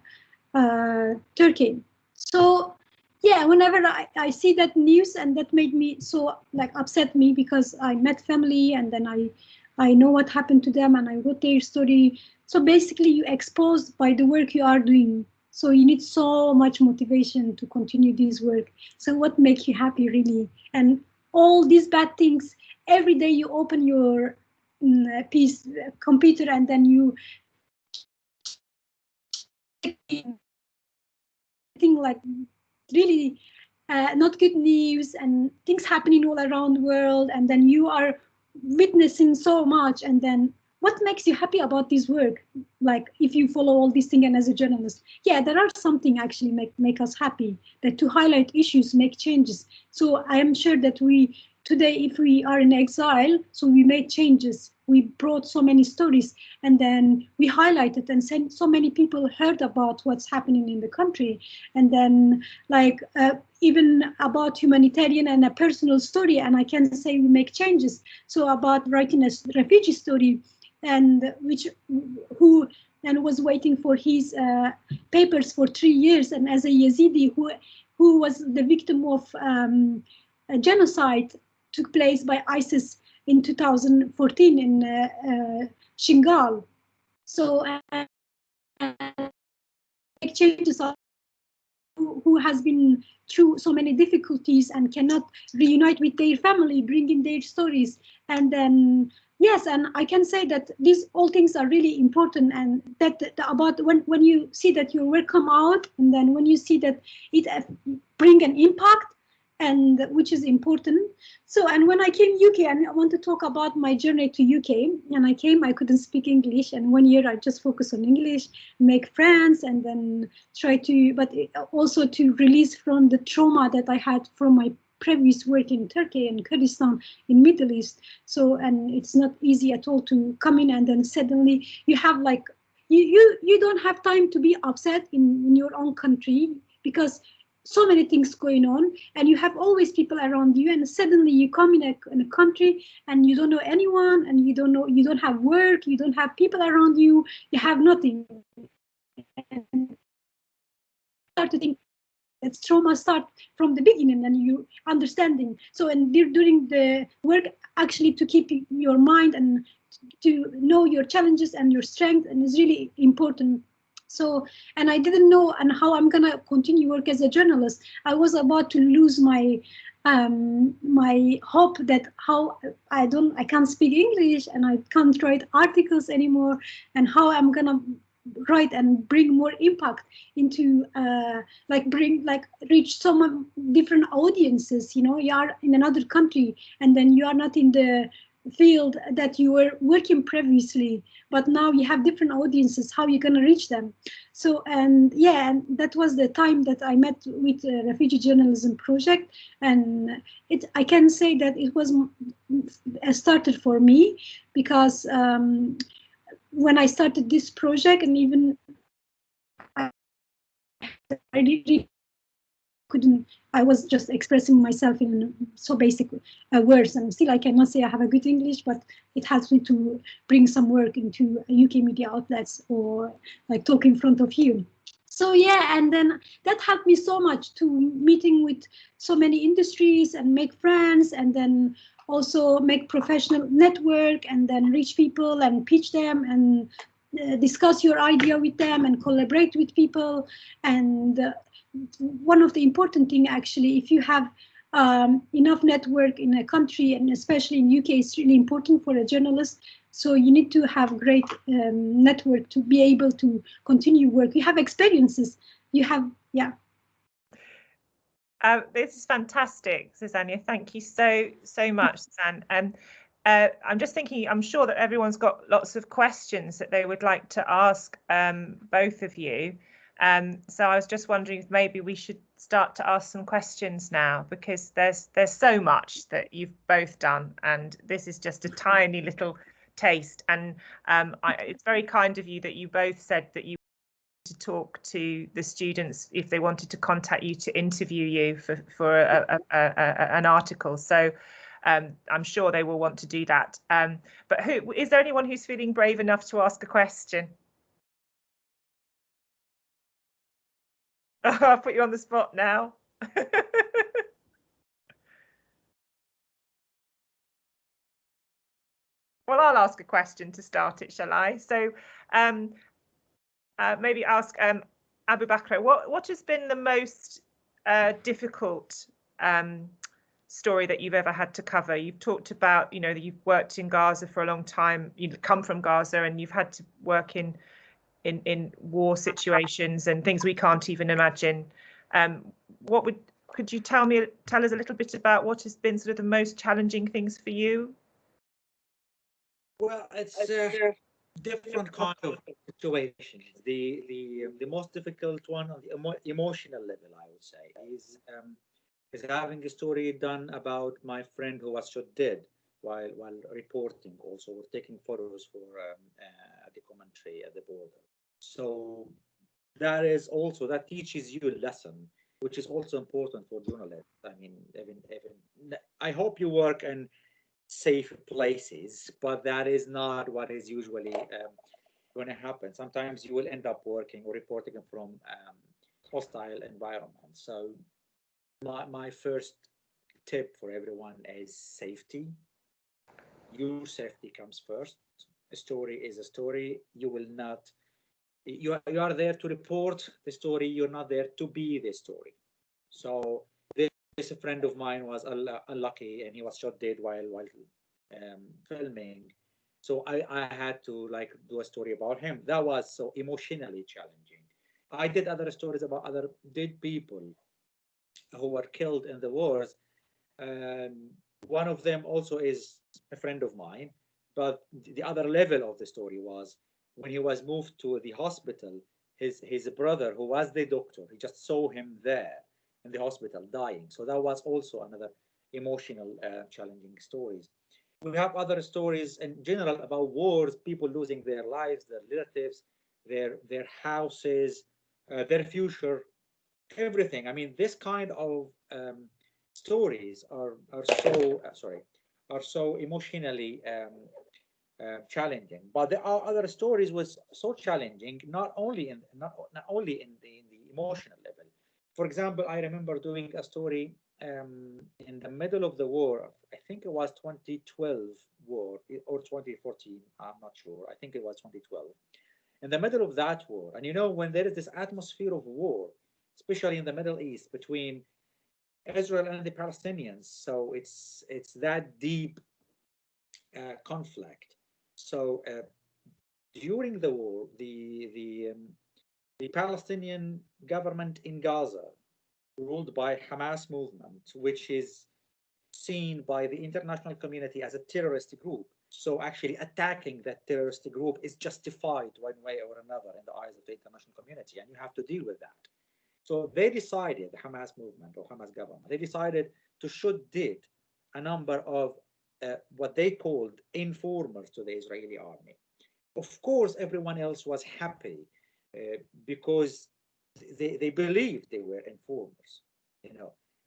Turkey. So yeah, whenever I see that news, and that made me so like upset me, because I met family, and then I know what happened to them, and I wrote their story. So basically you exposed by the work you are doing. So you need so much motivation to continue this work. So what makes you happy really? And all these bad things, every day you open your computer and then you think like really not good news and things happening all around the world, and then you are witnessing so much, and then what makes you happy about this work? Like if you follow all these things and as a journalist, yeah, there are something actually make us happy, that to highlight issues, make changes. So I am sure that we today, if we are in exile, so we made changes, we brought so many stories, and then we highlighted and so many people heard about what's happening in the country. And then like even about humanitarian and a personal story, and I can say we make changes. So about writing a refugee story, and who was waiting for his papers for 3 years, and as a Yazidi who was the victim of a genocide took place by ISIS in 2014 in Shingal. So changes are who has been through so many difficulties and cannot reunite with their family, bringing their stories. And then, yes, and I can say that these all things are really important, and that about when you see that your work come out, and then when you see that it bring an impact, and which is important. So, and when I came UK, and I want to talk about my journey to UK, and I couldn't speak English, and 1 year I just focused on English, make friends, and then try to, but also to release from the trauma that I had from my previous work in Turkey and Kurdistan in Middle East. So, and it's not easy at all to come in and then suddenly you have like, you don't have time to be upset in your own country, because so many things going on, and you have always people around you, and suddenly you come in a country and you don't know anyone, and you don't have work, you don't have people around you, you have nothing. And start to think that trauma start from the beginning, and you understanding. So, and during the work, actually to keep your mind and to know your challenges and your strength, and is really important. So, and I didn't know and how I'm gonna continue work as a journalist. I was about to lose my my hope that how I can't speak English and I can't write articles anymore, and how I'm gonna write and bring more impact into reach some different audiences. You know, you are in another country and then you are not in the field that you were working previously, but now you have different audiences, how you're going to reach them. So, and yeah, and that was the time that I met with Refugee Journalism Project, and I can say that it was started for me, because when I started this project, and even I really couldn't, I was just expressing myself in so basic words, and still I cannot say I have a good English, but it helps me to bring some work into UK media outlets or like talk in front of you. So yeah, and then that helped me so much to meeting with so many industries and make friends, and then also make professional network, and then reach people and pitch them and discuss your idea with them and collaborate with people. And one of the important thing actually, if you have enough network in a country, and especially in UK, it's really important for a journalist. So you need to have great network to be able to continue work. You have experiences, you have, yeah. This is fantastic, Zozania. Thank you so much, Zozan. I'm just thinking, I'm sure that everyone's got lots of questions that they would like to ask both of you. So I was just wondering if maybe we should start to ask some questions now, because there's so much that you've both done, and this is just a tiny little taste. And it's very kind of you that you both said that you to talk to the students if they wanted to contact you to interview you for an article. So I'm sure they will want to do that. But is there anyone who's feeling brave enough to ask a question? Oh, I'll put you on the spot now. Well, I'll ask a question to start it, shall I? So maybe ask Abubakr, what has been the most difficult story that you've ever had to cover? You've talked about, that you've worked in Gaza for a long time. You've come from Gaza and you've had to work in war situations and things we can't even imagine. Could you tell us a little bit about what has been sort of the most challenging things for you? Well, it's different kind of situations. The most difficult one on the emotional level, I would say, is having a story done about my friend who was shot dead while reporting. Also, we're taking photos for a documentary at the border. So that teaches you a lesson, which is also important for journalists. I mean, even I hope you work in safe places, but that is not what is usually going to happen. Sometimes you will end up working or reporting from hostile environments. So my first tip for everyone is safety. Your safety comes first. A story is a story. You will not. You are there to report the story. You're not there to be the story. So this friend of mine was unlucky and he was shot dead while filming. So I had to do a story about him. That was so emotionally challenging. I did other stories about other dead people who were killed in the wars. One of them also is a friend of mine, but the other level of the story was when he was moved to the hospital, his brother, who was the doctor, he just saw him there in the hospital dying. So that was also another emotional, challenging stories. We have other stories in general about wars, people losing their lives, their relatives, their houses, their future, everything. I mean, this kind of stories are so emotionally challenging. But there are other stories was so challenging, not only in the emotional level. For example, I remember doing a story in the middle of the war. I think it was 2012 war or 2014. I'm not sure. I think it was 2012. In the middle of that war, and when there is this atmosphere of war, especially in the Middle East between Israel and the Palestinians, so it's that deep conflict. So during the war, the Palestinian government in Gaza, ruled by Hamas movement, which is seen by the international community as a terrorist group. So actually attacking that terrorist group is justified one way or another in the eyes of the international community, and you have to deal with that. So they decided, the Hamas movement or Hamas government, they decided to shoot dead a number of what they called informers to the Israeli army. Of course, everyone else was happy because they believed they were informers.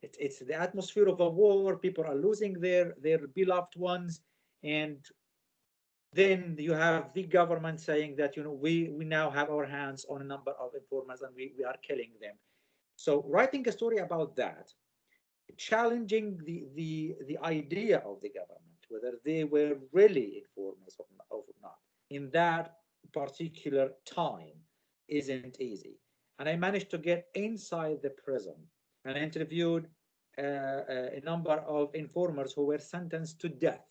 It's the atmosphere of a war. People are losing their beloved ones, and then you have the government saying that we now have our hands on a number of informers and we are killing them. So writing a story about that, challenging the idea of the government, whether they were really informers or not, in that particular time isn't easy. And I managed to get inside the prison and interviewed a number of informers who were sentenced to death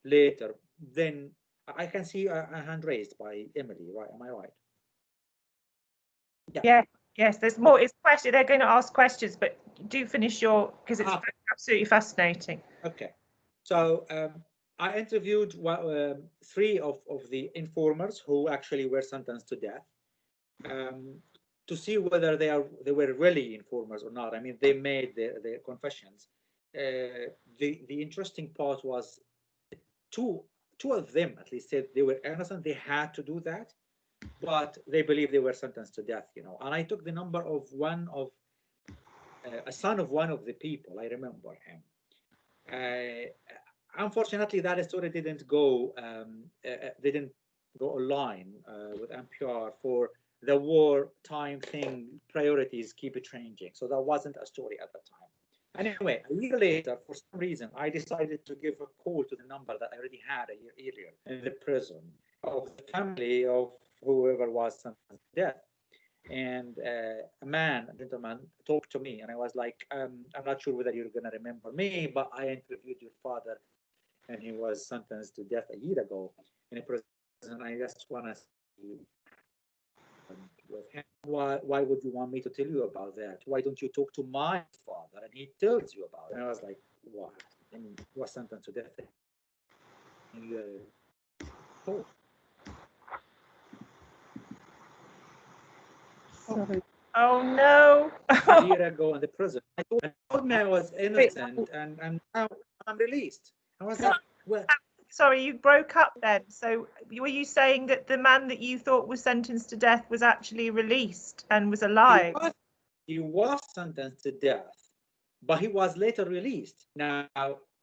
later. Then I can see a hand raised by Emily, right? Am I right? Yeah. Yes, there's more. It's question. They're going to ask questions, but do finish because it's absolutely fascinating. Okay. So I interviewed 3 of the informers who actually were sentenced to death to see whether they were really informers or not. I mean, they made their confessions. The interesting part was two of them at least said they were innocent. They had to do that, but they believe they were sentenced to death. And I took the number of a son of one of the people. I remember him. Unfortunately, that story didn't go online with NPR for the wartime thing. Priorities keep changing, so that wasn't a story at the time. Anyway, a year later, for some reason, I decided to give a call to the number that I already had a year earlier in the prison of the family of whoever was sentenced to death. And a gentleman, talked to me, and I was like, I'm not sure whether you're going to remember me, but I interviewed your father, and he was sentenced to death a year ago in a prison. I just want to see with him. Why would you want me to tell you about that? Why don't you talk to my father and he tells you about it? And I was like, what? And he was sentenced to death. Sorry. Oh no. A year ago in the prison. I told me I was innocent, and now I'm released. I was like, well, sorry, you broke up then. So were you saying that the man that you thought was sentenced to death was actually released and was alive? He was sentenced to death, but he was later released. Now,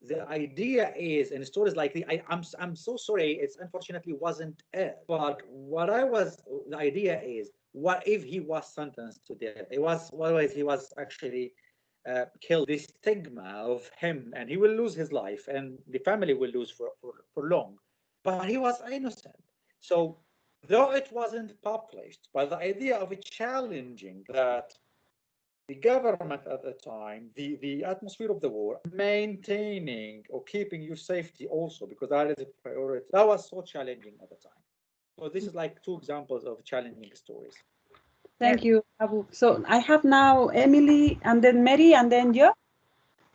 the idea is, in stories like the, I'm so sorry, it's unfortunately wasn't it. But the idea is, what if he was sentenced to death? He was actually killed. The stigma of him, and he will lose his life, and the family will lose for long. But he was innocent. So, though it wasn't published, but the idea of challenging that the government at the time, the atmosphere of the war, maintaining or keeping your safety also, because that is a priority. That was so challenging at the time. So this is like two examples of challenging stories. Thank you, Abu. So I have now Emily, and then Mary, and then you.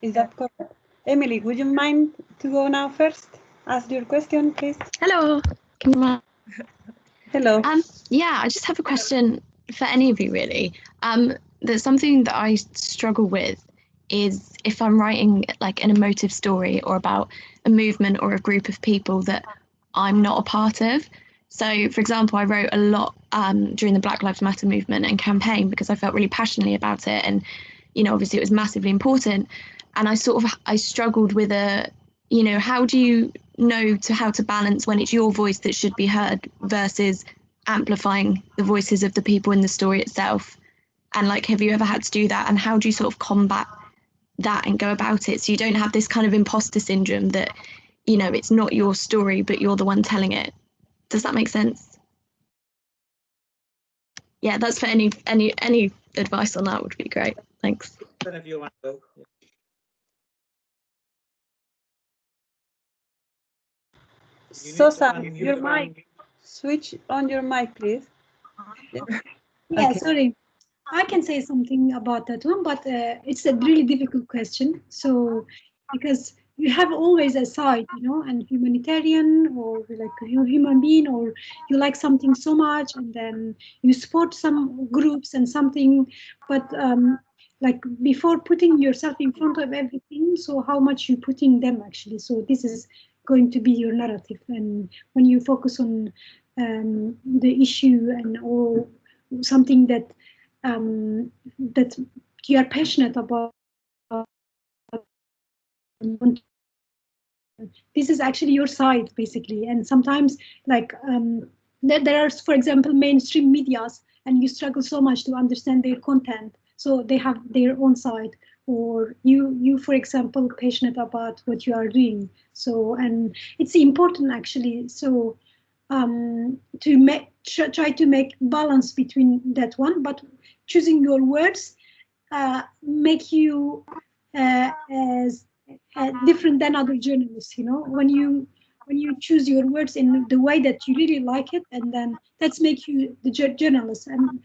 Is that correct? Emily, would you mind to go now first? Ask your question, please. Hello. Hello. Yeah, I just have a question for any of you, really. There's something that I struggle with is if I'm writing like an emotive story or about a movement or a group of people that I'm not a part of. So, for example, I wrote a lot during the Black Lives Matter movement and campaign because I felt really passionately about it, and obviously it was massively important. And I struggled with how do you know how to balance when it's your voice that should be heard versus amplifying the voices of the people in the story itself? And like, have you ever had to do that? And how do you sort of combat that and go about it so you don't have this kind of imposter syndrome that, it's not your story, but you're the one telling it? Does that make sense? Yeah, that's for any advice on that would be great. Thanks. If you want to go. Zozan, your mic. Switch on your mic, please. Yeah, Okay. Sorry. I can say something about that one, but it's a really difficult question. So, because you have always a side, and humanitarian or like you're human being, or you like something so much, and then you support some groups and something, but like before putting yourself in front of everything, so how much you putting them actually. So this is going to be your narrative, and when you focus on the issue and or something that that you are passionate about, this is actually your side basically. And sometimes like there are, for example, mainstream medias, and you struggle so much to understand their content, so they have their own side, or you for example passionate about what you are doing. So, and it's important actually, so to try to make balance between that one, but choosing your words make you as different than other journalists. When you choose your words in the way that you really like it, and then that's make you the journalist. And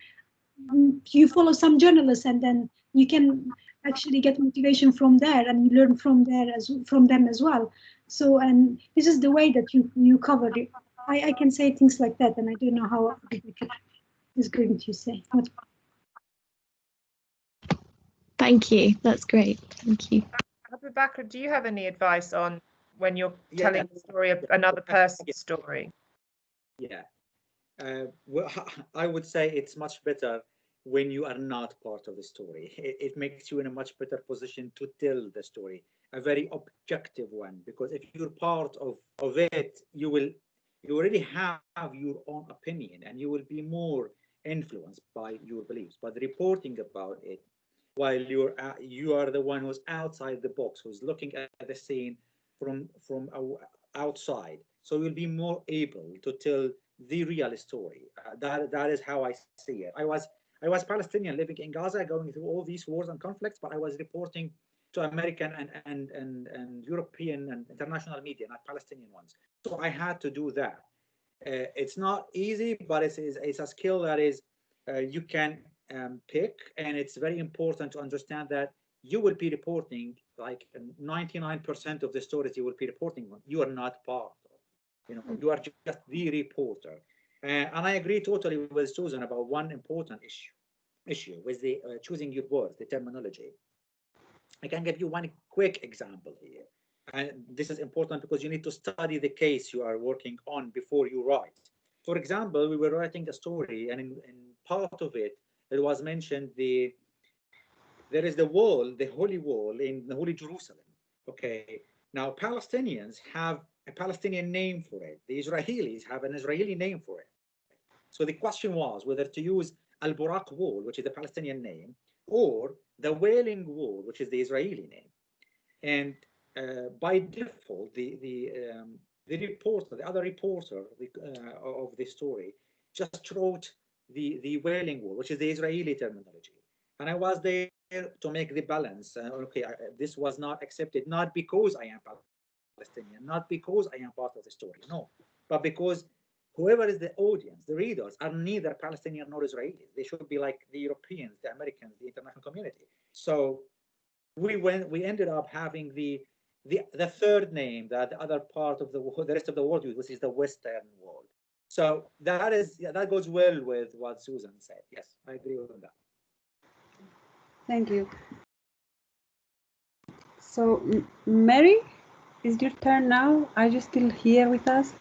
you follow some journalists, and then you can actually get motivation from there, and you learn from them as well. So, and this is the way that you cover it. I can say things like that, and I don't know how Abubakr is going to say. Thank you. That's great. Thank you. Abubakr, do you have any advice on when you're telling the story of another person's story? Yeah. Well, I would say it's much better when you are not part of the story. It makes you in a much better position to tell the story, a very objective one, because if you're part of it, you already have your own opinion, and you will be more influenced by your beliefs. But reporting about it, while you are the one who's outside the box, who's looking at the scene from outside. So you'll be more able to tell the real story. That is how I see it. I was Palestinian living in Gaza, going through all these wars and conflicts, but I was reporting to American and European and international media, not Palestinian ones. So I had to do that. It's not easy, but it's a skill that is you can pick, and it's very important to understand that you will be reporting like 99% of the stories you will be reporting on. You are not part of, you are just the reporter. And I agree totally with Susan about one important issue with the choosing your words, the terminology. I can give you one quick example here. And this is important because you need to study the case you are working on before you write. For example, we were writing a story, and in part of it, it was mentioned there is the wall, the holy wall in the Holy Jerusalem. Okay, now Palestinians have a Palestinian name for it. The Israelis have an Israeli name for it. So the question was whether to use Al-Buraq wall, which is the Palestinian name, or the Wailing Wall, which is the Israeli name. And by default, the reporter, the other reporter of the story, just wrote the Wailing Wall, which is the Israeli terminology. And I was there to make the balance. This was not accepted, not because I am Palestinian, not because I am part of the story, no, but because whoever is the audience, the readers, are neither Palestinian nor Israeli. They should be like the Europeans, the Americans, the international community. So we ended up having the third name that the other part of the rest of the world used, which is the Western world. So that goes well with what Susan said. Yes, I agree with that. Thank you. So, Mary, is your turn now? Are you still here with us?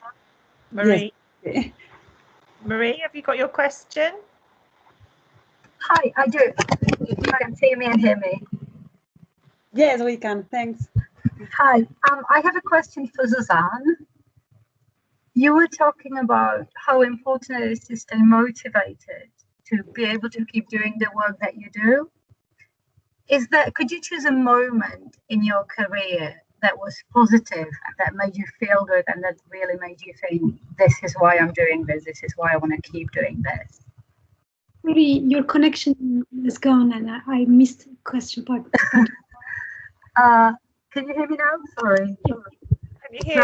Marie. Yes. Marie, have you got your question? Hi, I do. You can see me and hear me. Yes, we can. Thanks. Hi, I have a question for Zozan. You were talking about how important it is to stay motivated to be able to keep doing the work that you do. Could you choose a moment in your career that was positive and that made you feel good and that really made you think, this is why I'm doing this is why I want to keep doing this? Maybe your connection is gone and I missed the question part. Can you hear me now? Sorry. Can you hear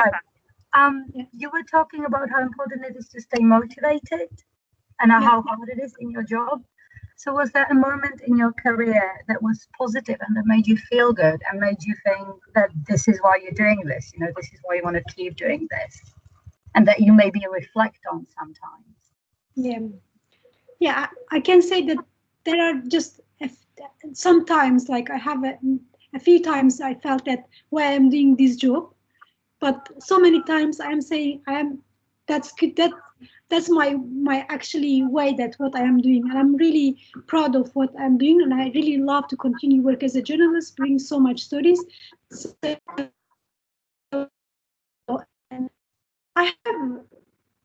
that? You were talking about how important it is to stay motivated and how hard it is in your job. So was there a moment in your career that was positive and that made you feel good and made you think that this is why you're doing this, this is why you want to keep doing this, and that you maybe reflect on sometimes? Yeah, I can say that there are just sometimes, like I have a few times I felt that why I'm doing this job, but so many times I'm saying that's good, that's my actually way that what I am doing, and I'm really proud of what I'm doing, and I really love to continue work as a journalist, bring so much stories. So, and I have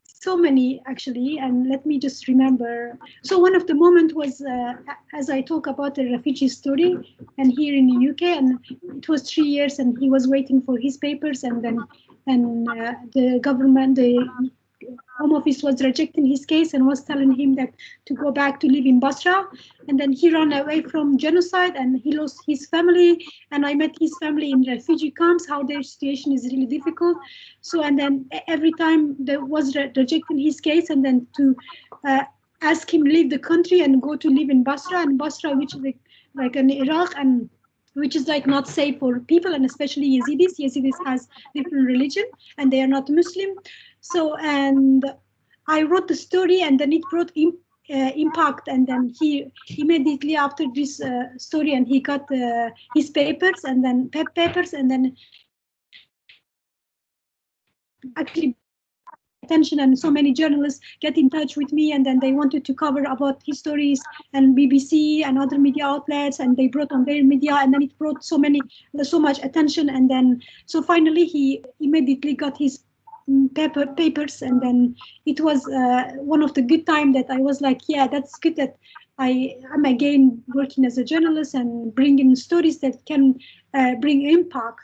so many actually, and let me just remember. So one of the moment was as I talk about the refugee story, and here in the UK, and it was 3 years, and he was waiting for his papers, and then the government, the Home Office was rejecting his case and was telling him that to go back to live in Basra, and then he ran away from genocide and he lost his family, and I met his family in refugee camps, how their situation is really difficult. So, and then every time there was rejecting his case, and then to ask him leave the country and go to live in Basra, and Basra, which is like in Iraq, and which is like not safe for people, and especially Yazidis. Yazidis has different religion and they are not Muslim. So, and I wrote the story, and then it brought impact, and then he immediately after this story, and he got his papers, and then papers, and then actually attention, and so many journalists get in touch with me, and then they wanted to cover about his stories, and BBC and other media outlets, and they brought on their media, and then it brought so much attention, and then so finally he immediately got his papers, and then it was one of the good time that I was like, yeah, that's good that I'm again working as a journalist and bringing stories that can bring impact.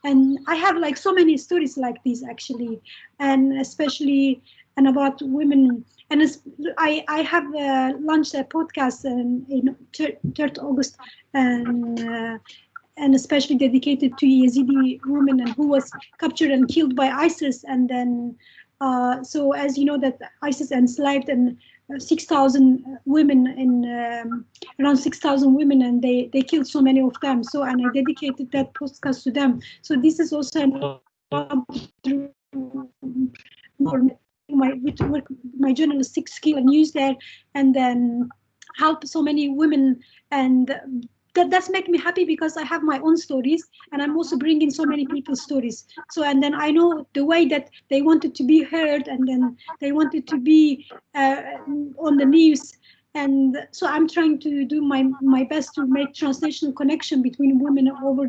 And I have like so many stories like these actually, and especially and about women. And I have launched a podcast in 3rd August, and especially dedicated to Yazidi women and who was captured and killed by ISIS. And then, so as you know, that ISIS enslaved and 6,000 women in around 6,000 women, and they killed so many of them. So, and I dedicated that podcast to them. So this is also my journalistic skill and use that, and then help so many women, and that's make me happy because I have my own stories, and I'm also bringing so many people's stories. So, and then I know the way that they wanted to be heard, and then they wanted to be on the news. And so I'm trying to do my best to make translational connection between women all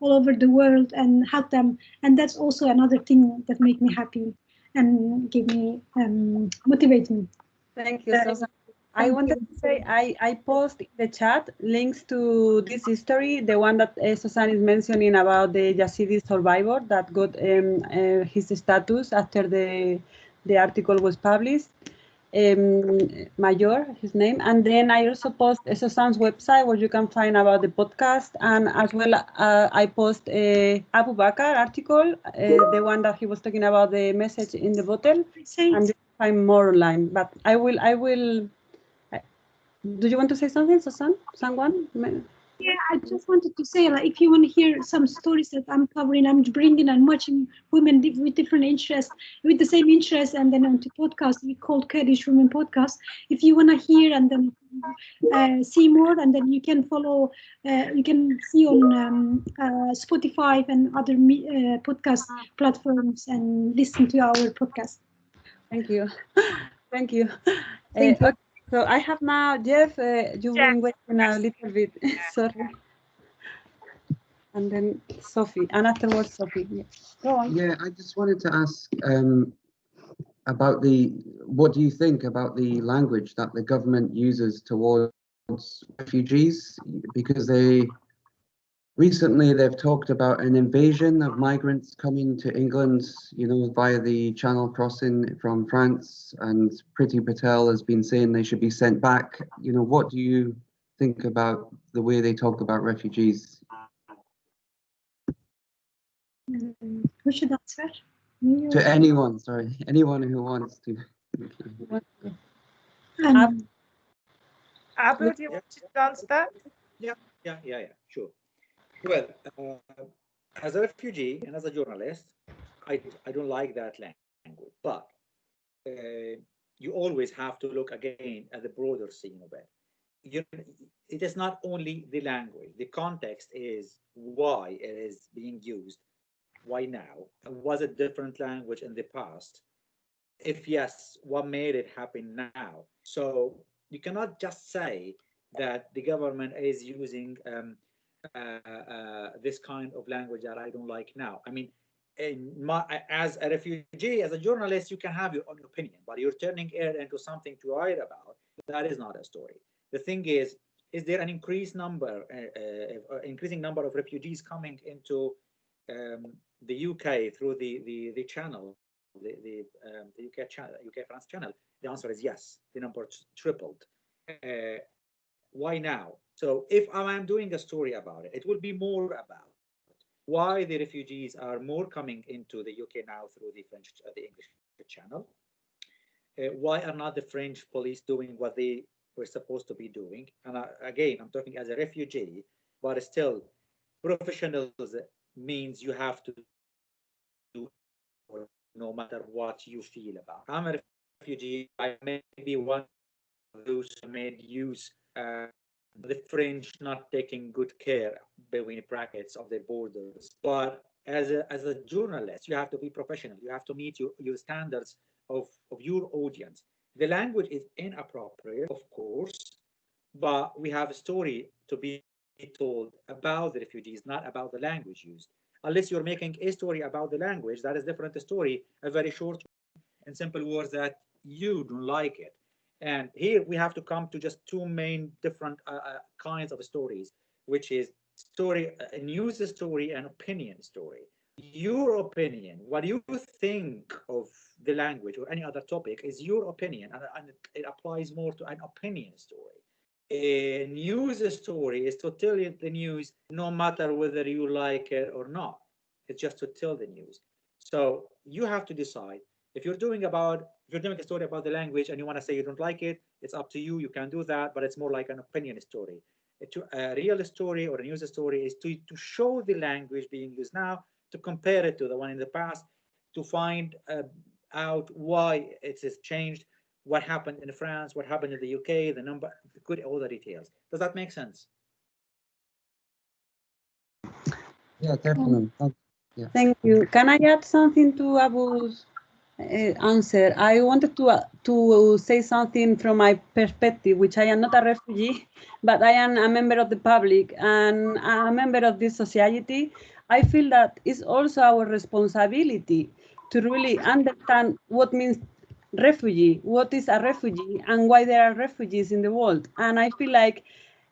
over the world and help them. And that's also another thing that make me happy and give me motivate me. Thank you, Zozan. I wanted to say I post in the chat links to this history, the one that Zozan is mentioning about the Yazidi survivor that got his status after the article was published. Mayor, his name, and then I also post Zozan's website where you can find about the podcast, and as well I post a Abubakr article, the one that he was talking about the message in the bottle, and you can find more online. But I will. Do you want to say something, Zozan? Someone? Yeah, I just wanted to say, like, if you want to hear some stories that I'm covering, I'm bringing and watching women with different interests, with the same interests, and then onto podcast we called Kurdish Women Podcast. If you want to hear and then see more, and then you can follow, you can see on Spotify and other podcast platforms and listen to our podcast. Thank you. Thank you. Thank you. Okay. So I have now, Jeff, you've been waiting a little bit, sorry. And then Sophie, and afterwards Sophie. Yeah. Go on. Yeah, I just wanted to ask about what do you think about the language that the government uses towards refugees? Because recently they've talked about an invasion of migrants coming to England, you know, via the Channel crossing from France, and Priti Patel has been saying they should be sent back. You know, what do you think about the way they talk about refugees? Who should answer? To anyone, sorry, anyone who wants to. Abu, do you want to answer that? Yeah, sure. Well, as a refugee and as a journalist, I don't like that language, but you always have to look again at the broader scene of it. It is not only the language, the context is why it is being used. Why now? Was it different language in the past? If yes, what made it happen now? So you cannot just say that the government is using this kind of language that I don't like now. I mean, as a refugee, as a journalist, you can have your own opinion, but you're turning it into something to write about. That is not a story. The thing is there an increasing number of refugees coming into the UK through the channel, the UK channel, UK France channel? The answer is yes. The number tripled. Why now? So if I'm doing a story about it, it will be more about why the refugees are more coming into the UK now through the English channel. Why are not the French police doing what they were supposed to be doing? And again, I'm talking as a refugee, but still, professionals means you have to do no matter what you feel about. I'm a refugee. I may be one of those who made use the French not taking good care, between brackets, of their borders. But as a journalist, you have to be professional. You have to meet your standards of your audience. The language is inappropriate, of course, but we have a story to be told about the refugees, not about the language used. unless you're making a story about the language, that is different story, a very short in simple words that you don't like it. And here we have to come to just two main different kinds of stories, which is story, a news story and opinion story. Your opinion, what you think of the language or any other topic is your opinion, and it applies more to an opinion story. A news story is to tell you the news no matter whether you like it or not. It's just to tell the news. So you have to decide if you're doing a story about the language and you want to say you don't like it, it's up to you. You can do that, but it's more like an opinion story. A real story or a news story is to show the language being used now, to compare it to the one in the past, to find out why it has changed, what happened in France, what happened in the UK, the number, all the details. Does that make sense? Yeah, definitely. Yeah. Thank you. Can I add something to Abu's answer? I wanted to say something from my perspective, which I am not a refugee, but I am a member of the public and a member of this society. I feel that it's also our responsibility to really understand what means refugee, what is a refugee, and why there are refugees in the world. And I feel like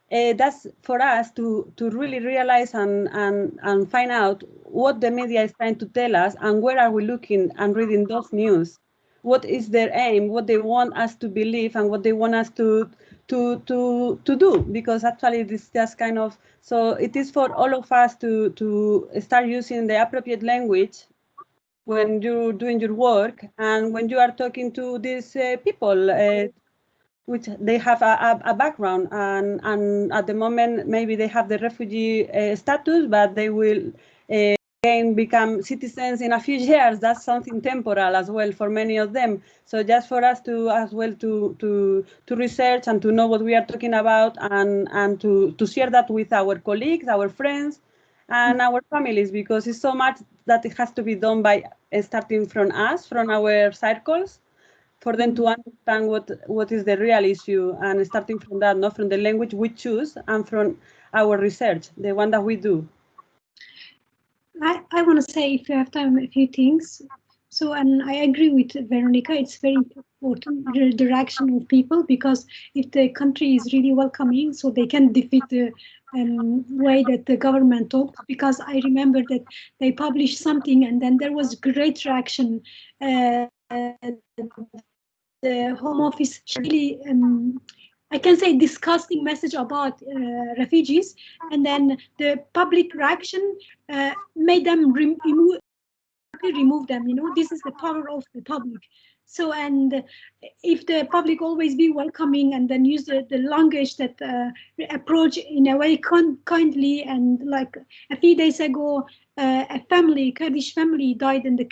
that's for us to really realize and find out what the media is trying to tell us and where are we looking and reading those news. What is their aim, what they want us to believe and what they want us to do, because actually this is just kind of, so it is for all of us to start using the appropriate language when you're doing your work and when you are talking to these people, which they have a background, and at the moment maybe they have the refugee status, but they will again become citizens in a few years. That's something temporal as well for many of them. So just for us to as well to research and to know what we are talking about, and to share that with our colleagues, our friends, and our families, because it's so much that it has to be done by starting from us, from our circles, for them to understand what is the real issue, and starting from that, not from the language we choose and from our research, the one that we do. I want to say, if you have time, a few things. So, and I agree with Veronica, it's very important, the direction of people, because if the country is really welcoming, so they can defeat the way that the government talks, because I remember that they published something and then there was great reaction. The Home Office really, I can say, disgusting message about refugees, and then the public reaction made them remove them. You know, this is the power of the public. So, and if the public always be welcoming and then use the language that approach in a way kindly, and like a few days ago, a family, Kurdish family, died in the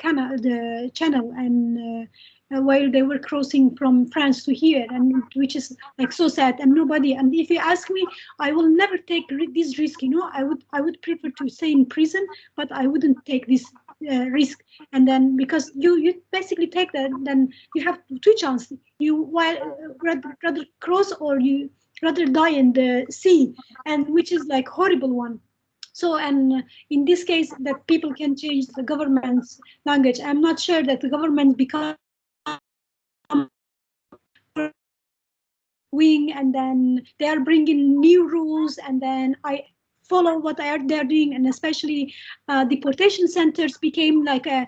channel, and while they were crossing from France to here, and which is like so sad, and nobody. And if you ask me, I will never take this risk. You know, I would prefer to stay in prison, but I wouldn't take this risk. And then because you basically take that, then you have two chances. You rather cross, or you rather die in the sea, and which is like horrible one. So, and in this case, that people can change the government's language. I'm not sure that the government become wing, and then they are bringing new rules, and then I follow what they're doing, and especially deportation centers became like a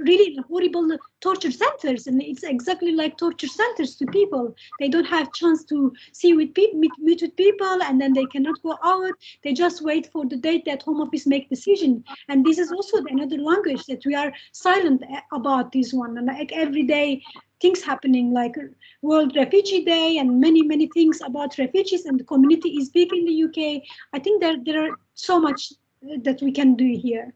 really horrible torture centers, and it's exactly like torture centers to people. They don't have chance to see with meet with people, and then they cannot go out. They just wait for the date that Home Office make decision. And this is also another language that we are silent about this one. And like every day things happening, like World Refugee Day and many things about refugees, and the community is big in the UK. I think that there are so much that we can do here.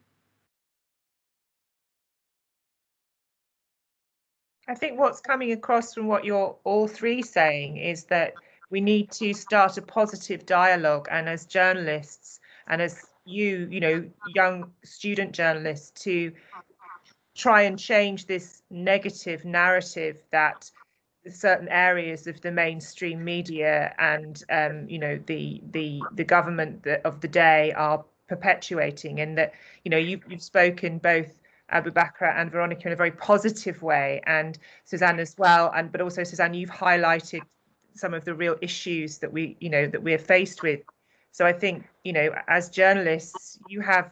I think what's coming across from what you're all three saying is that we need to start a positive dialogue, and as journalists, and as you know, young student journalists, to try and change this negative narrative that certain areas of the mainstream media and you know, the government of the day are perpetuating, and that, you know, you've spoken, both Abubakr and Veronica, in a very positive way, and Zozan as well, and but also Zozan, you've highlighted some of the real issues that we're faced with. So I think, you know, as journalists, we have,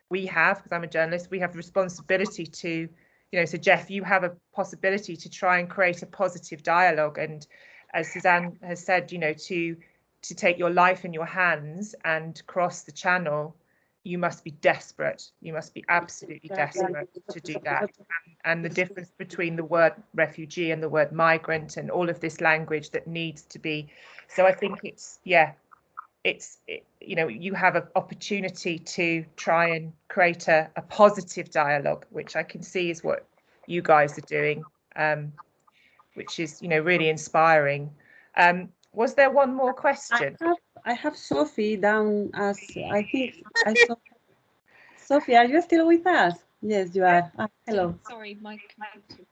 because I'm a journalist, we have the responsibility to, you know, so Jeff, you have a possibility to try and create a positive dialogue, and as Zozan has said, you know, to take your life in your hands and cross the channel, you must be desperate. You must be absolutely desperate to do that. And the difference between the word refugee and the word migrant and all of this language that needs to be. So I think it's, yeah, you know, you have an opportunity to try and create a positive dialogue, which I can see is what you guys are doing, which is, you know, really inspiring. Was there one more question? I have Sophie down as, I think I saw. Sophie, are you still with us? Yes, you are. Hello. Sorry, my computer.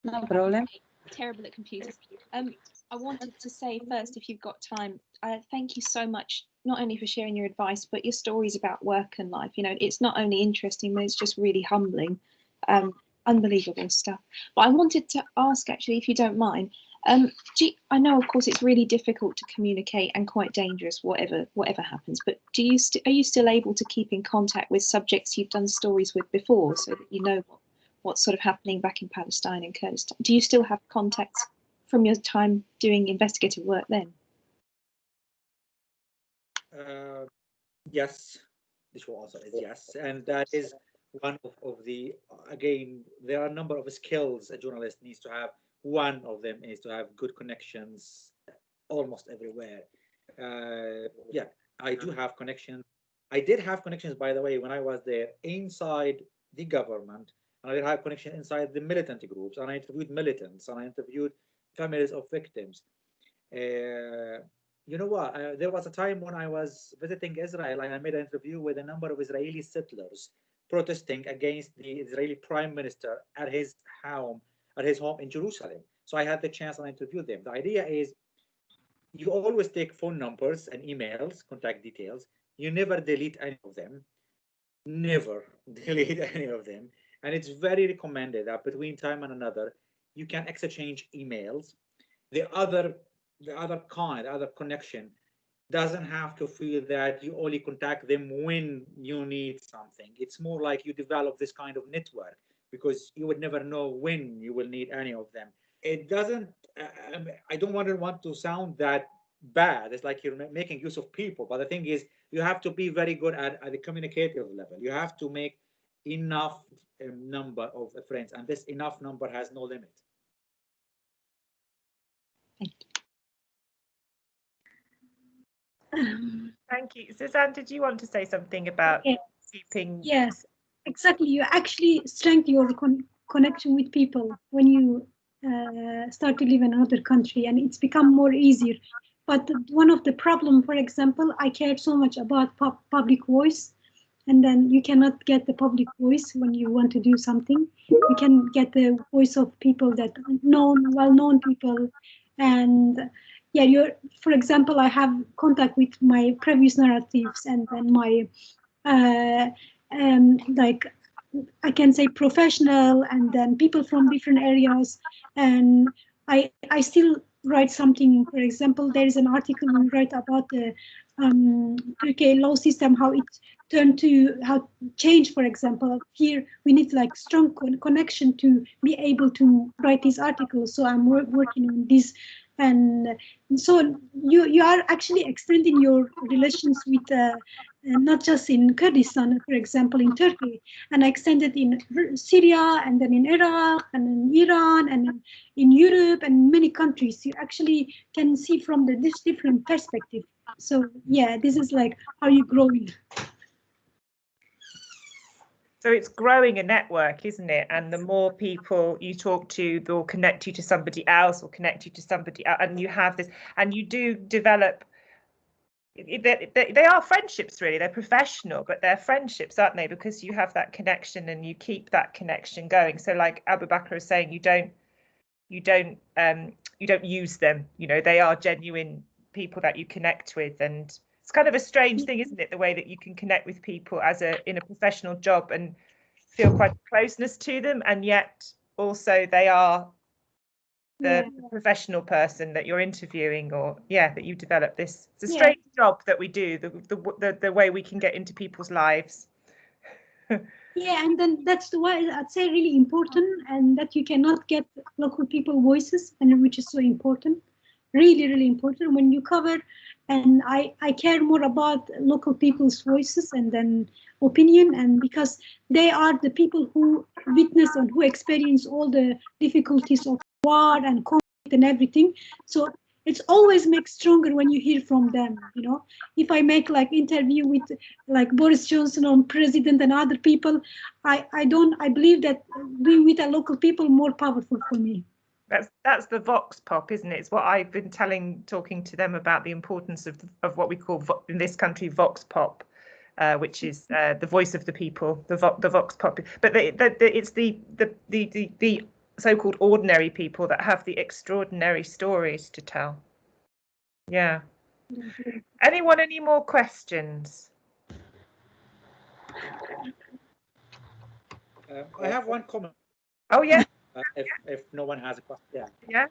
No problem. Terrible at computers. I wanted to say first, if you've got time, thank you so much, not only for sharing your advice, but your stories about work and life. You know, it's not only interesting, but it's just really humbling. Unbelievable stuff. But I wanted to ask, actually, if you don't mind, I know, of course, it's really difficult to communicate and quite dangerous, whatever happens. But are you still able to keep in contact with subjects you've done stories with before, so that you know what's sort of happening back in Palestine and Kurdistan? Do you still have contacts from your time doing investigative work then? Yes, the short answer is yes, and that is one of the, again, there are a number of skills a journalist needs to have. One of them is to have good connections almost everywhere. Yeah, I do have connections. I did have connections, by the way, when I was there inside the government, and I did have connections inside the militant groups, and I interviewed militants, and I interviewed families of victims. You know what? There was a time when I was visiting Israel, and I made an interview with a number of Israeli settlers protesting against the Israeli prime minister at his home in Jerusalem. So I had the chance and I interviewed them. The idea is you always take phone numbers and emails, contact details. You never delete any of them. Never delete any of them. And it's very recommended that between time and another, you can exchange emails. The other connection doesn't have to feel that you only contact them when you need something. It's more like you develop this kind of network, because you would never know when you will need any of them. It doesn't, I don't want to sound that bad. It's like you're making use of people, but the thing is, you have to be very good at the communicative level. You have to make enough number of friends, and this enough number has no limit. Thank you. Thank you. Zozan, did you want to say something about keeping? Yes, exactly. You actually strengthen your connection with people when you start to live in another country, and it's become more easier. But one of the problem, for example, I cared so much about public voice, and then you cannot get the public voice when you want to do something. You can get the voice of people that well-known people, and yeah, for example, I have contact with my previous narratives, and then my like I can say professional, and then people from different areas, and I still write something. For example, there is an article we write about the Turkey law system, how it changed. For example, here we need like strong connection to be able to write these articles. So I'm working on this. And so you are actually extending your relations with not just in Kurdistan, for example, in Turkey, and I extended in Syria, and then in Iraq, and in Iran, and in Europe, and many countries. You actually can see from this different perspective. So yeah, this is like how you growing. So it's growing a network, isn't it? And the more people you talk to, they'll connect you to somebody else, or connect you to somebody else, and you have this, and you do develop. They are friendships, really. They're professional, but they're friendships, aren't they? Because you have that connection and you keep that connection going. So, like Abubakr is saying, you don't use them. You know, they are genuine people that you connect with. And It's kind of a strange thing, isn't it, the way that you can connect with people as in a professional job and feel quite a closeness to them, and yet also they are the professional person that you're interviewing, or that you develop this. It's a strange job that we do, the way we can get into people's lives. Yeah, and then that's why I'd say really important, and that you cannot get local people voices, and which is so important, really important when you cover. And I care more about local people's voices and then opinion, and because they are the people who witness and who experience all the difficulties of war and conflict and everything. So it's always makes stronger when you hear from them, you know. If I make like interview with like Boris Johnson on president and other people, I believe that being with a local people more powerful for me. That's the vox pop, isn't it? It's what I've been talking to them about, the importance of what we call in this country vox pop, which is the voice of the people, the vox pop. But it's the so-called ordinary people that have the extraordinary stories to tell. Yeah. Anyone, any more questions? I have one comment. Oh, yeah. If no one has a question. Yeah.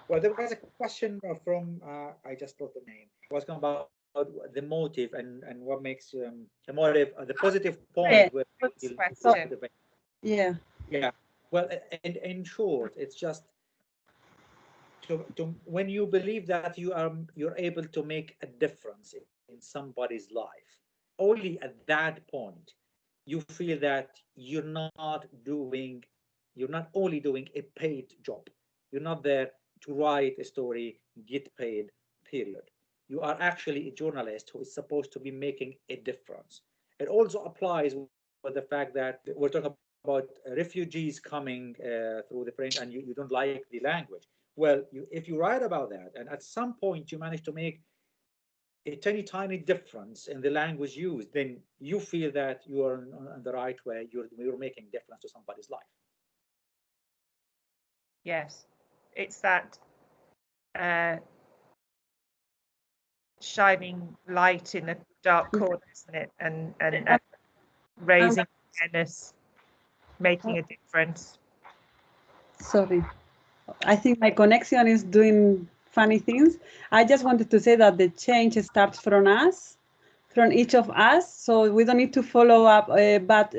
Well, there was a question from, I just wrote the name. It was about the motive and what makes the motive, the positive point. Yeah. Well, in short, it's just to when you believe that you're able to make a difference in somebody's life, only at that point you feel that you're not only doing a paid job. You're not there to write a story, get paid, period. You are actually a journalist who is supposed to be making a difference. It also applies with the fact that we're talking about refugees coming through the French, and you don't like the language. Well, if you write about that, and at some point you manage to make a tiny difference in the language used, then you feel that you are on the right way. You're making a difference to somebody's life. Yes, it's that shining light in the dark corner, isn't it? And raising awareness, making a difference. Sorry, I think my connection is doing funny things. I just wanted to say that the change starts from us, from each of us. So we don't need to follow up bad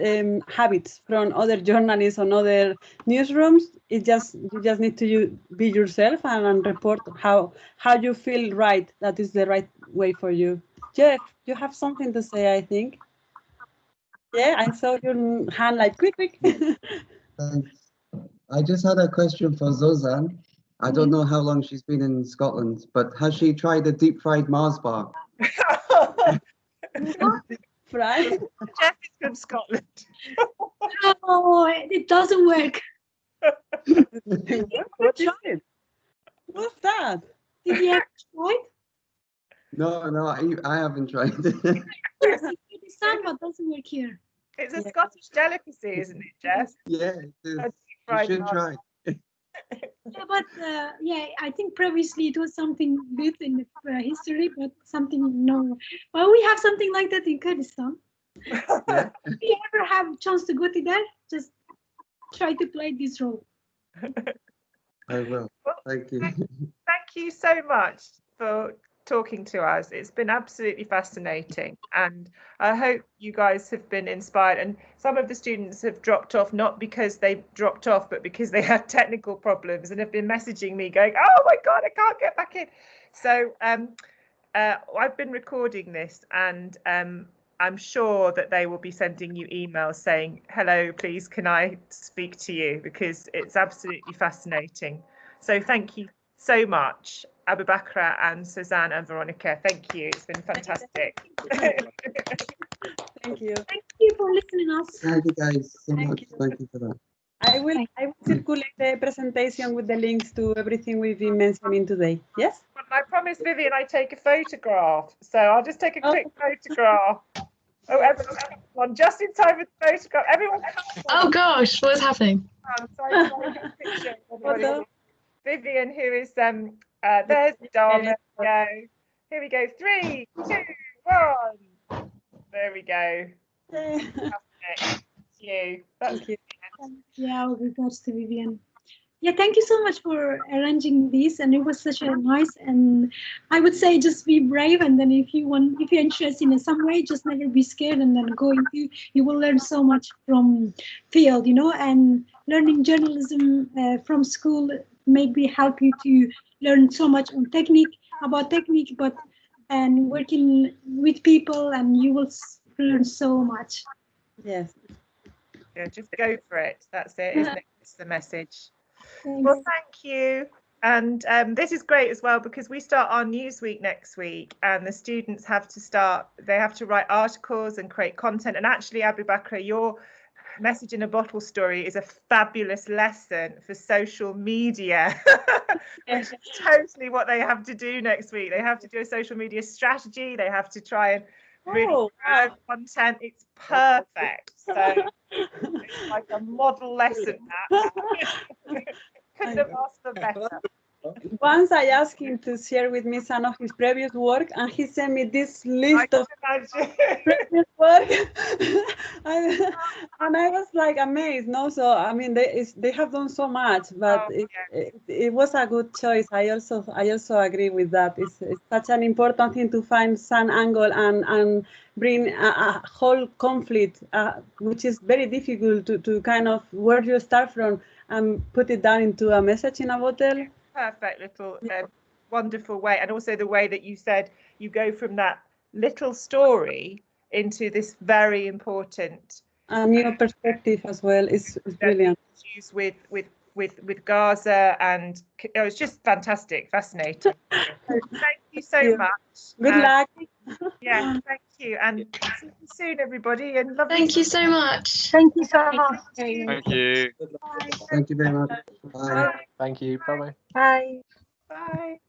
habits from other journalists on other newsrooms. You just need to be yourself and report how you feel right. That is the right way for you. Jeff, you have something to say, I think. Yeah, I saw your hand like quick. Thanks. I just had a question for Zozan. I don't know how long she's been in Scotland, but has she tried a deep fried Mars bar? Fried? Jeff is from Scotland. Oh, it doesn't work. What's that? Did you have tried? No, I haven't tried. Yes, it's what doesn't work here. It's a Scottish delicacy, isn't it, Jess? Yeah, it is. You should try. Yeah, but I think previously it was something good in the history, but something no. Well, we have something like that in Kurdistan. Yeah. If you ever have a chance to go to there, just try to play this role. I will. Thank you. Thank you so much for talking to us. It's been absolutely fascinating, and I hope you guys have been inspired. And some of the students have dropped off, not because they dropped off, but because they had technical problems and have been messaging me going, oh my God, I can't get back in. So I've been recording this, and I'm sure that they will be sending you emails saying, hello, please, can I speak to you? Because it's absolutely fascinating. So thank you so much, Abubakr and Zozan and Veronica. Thank you. It's been fantastic. Thank you. Thank you for listening to us. Thank you guys so much. Thank you for that. I will circulate the presentation with the links to everything we've been mentioning today. Yes? Well, I promised Vivian I'd take a photograph, so I'll just take a quick photograph. Oh, everyone, just in time for the photograph. Everyone, oh gosh, what's happening? Sorry, Vivian, who is there's Dharma. Here we go. 3, 2, 1. There we go. Thank you. Thank you. Yeah, with regards to Vivian. Yeah, thank you so much for arranging this, and it was such a nice, and I would say just be brave, and then if you're interested in some way, just never be scared, and then go into, you will learn so much from field, you know, and learning journalism from school maybe help you to learn so much on technique, but and working with people, and you will learn so much. Yes. Yeah, just go for it. That's it, isn't it? It's the message. Thanks. Well, thank you. And this is great as well, because we start our Newsweek next week, and the students have to write articles and create content. And actually, Abubakr, your message in a bottle story is a fabulous lesson for social media, which is totally what they have to do next week. They have to do a social media strategy. They have to try and really create content. It's perfect. So it's like a model lesson. Couldn't have asked for better. Once I asked him to share with me some of his previous work, and he sent me this list of previous work, and I was like amazed. No, so I mean they have done so much, but it was a good choice. I also agree with that. It's such an important thing to find some angle and bring a whole conflict, which is very difficult to kind of where you start from and put it down into a message in a bottle. Perfect little wonderful way. And also the way that you said you go from that little story into this very important new perspective as well. It's brilliant. With Gaza, and it was just fantastic, fascinating. So thank you so much. Good luck. Yeah, thank you, and see you soon, everybody. And lovely. Thank you so much. Thank you so much. Thank you. Thank you very much. Bye. Thank you. Bye-bye. Bye. Bye.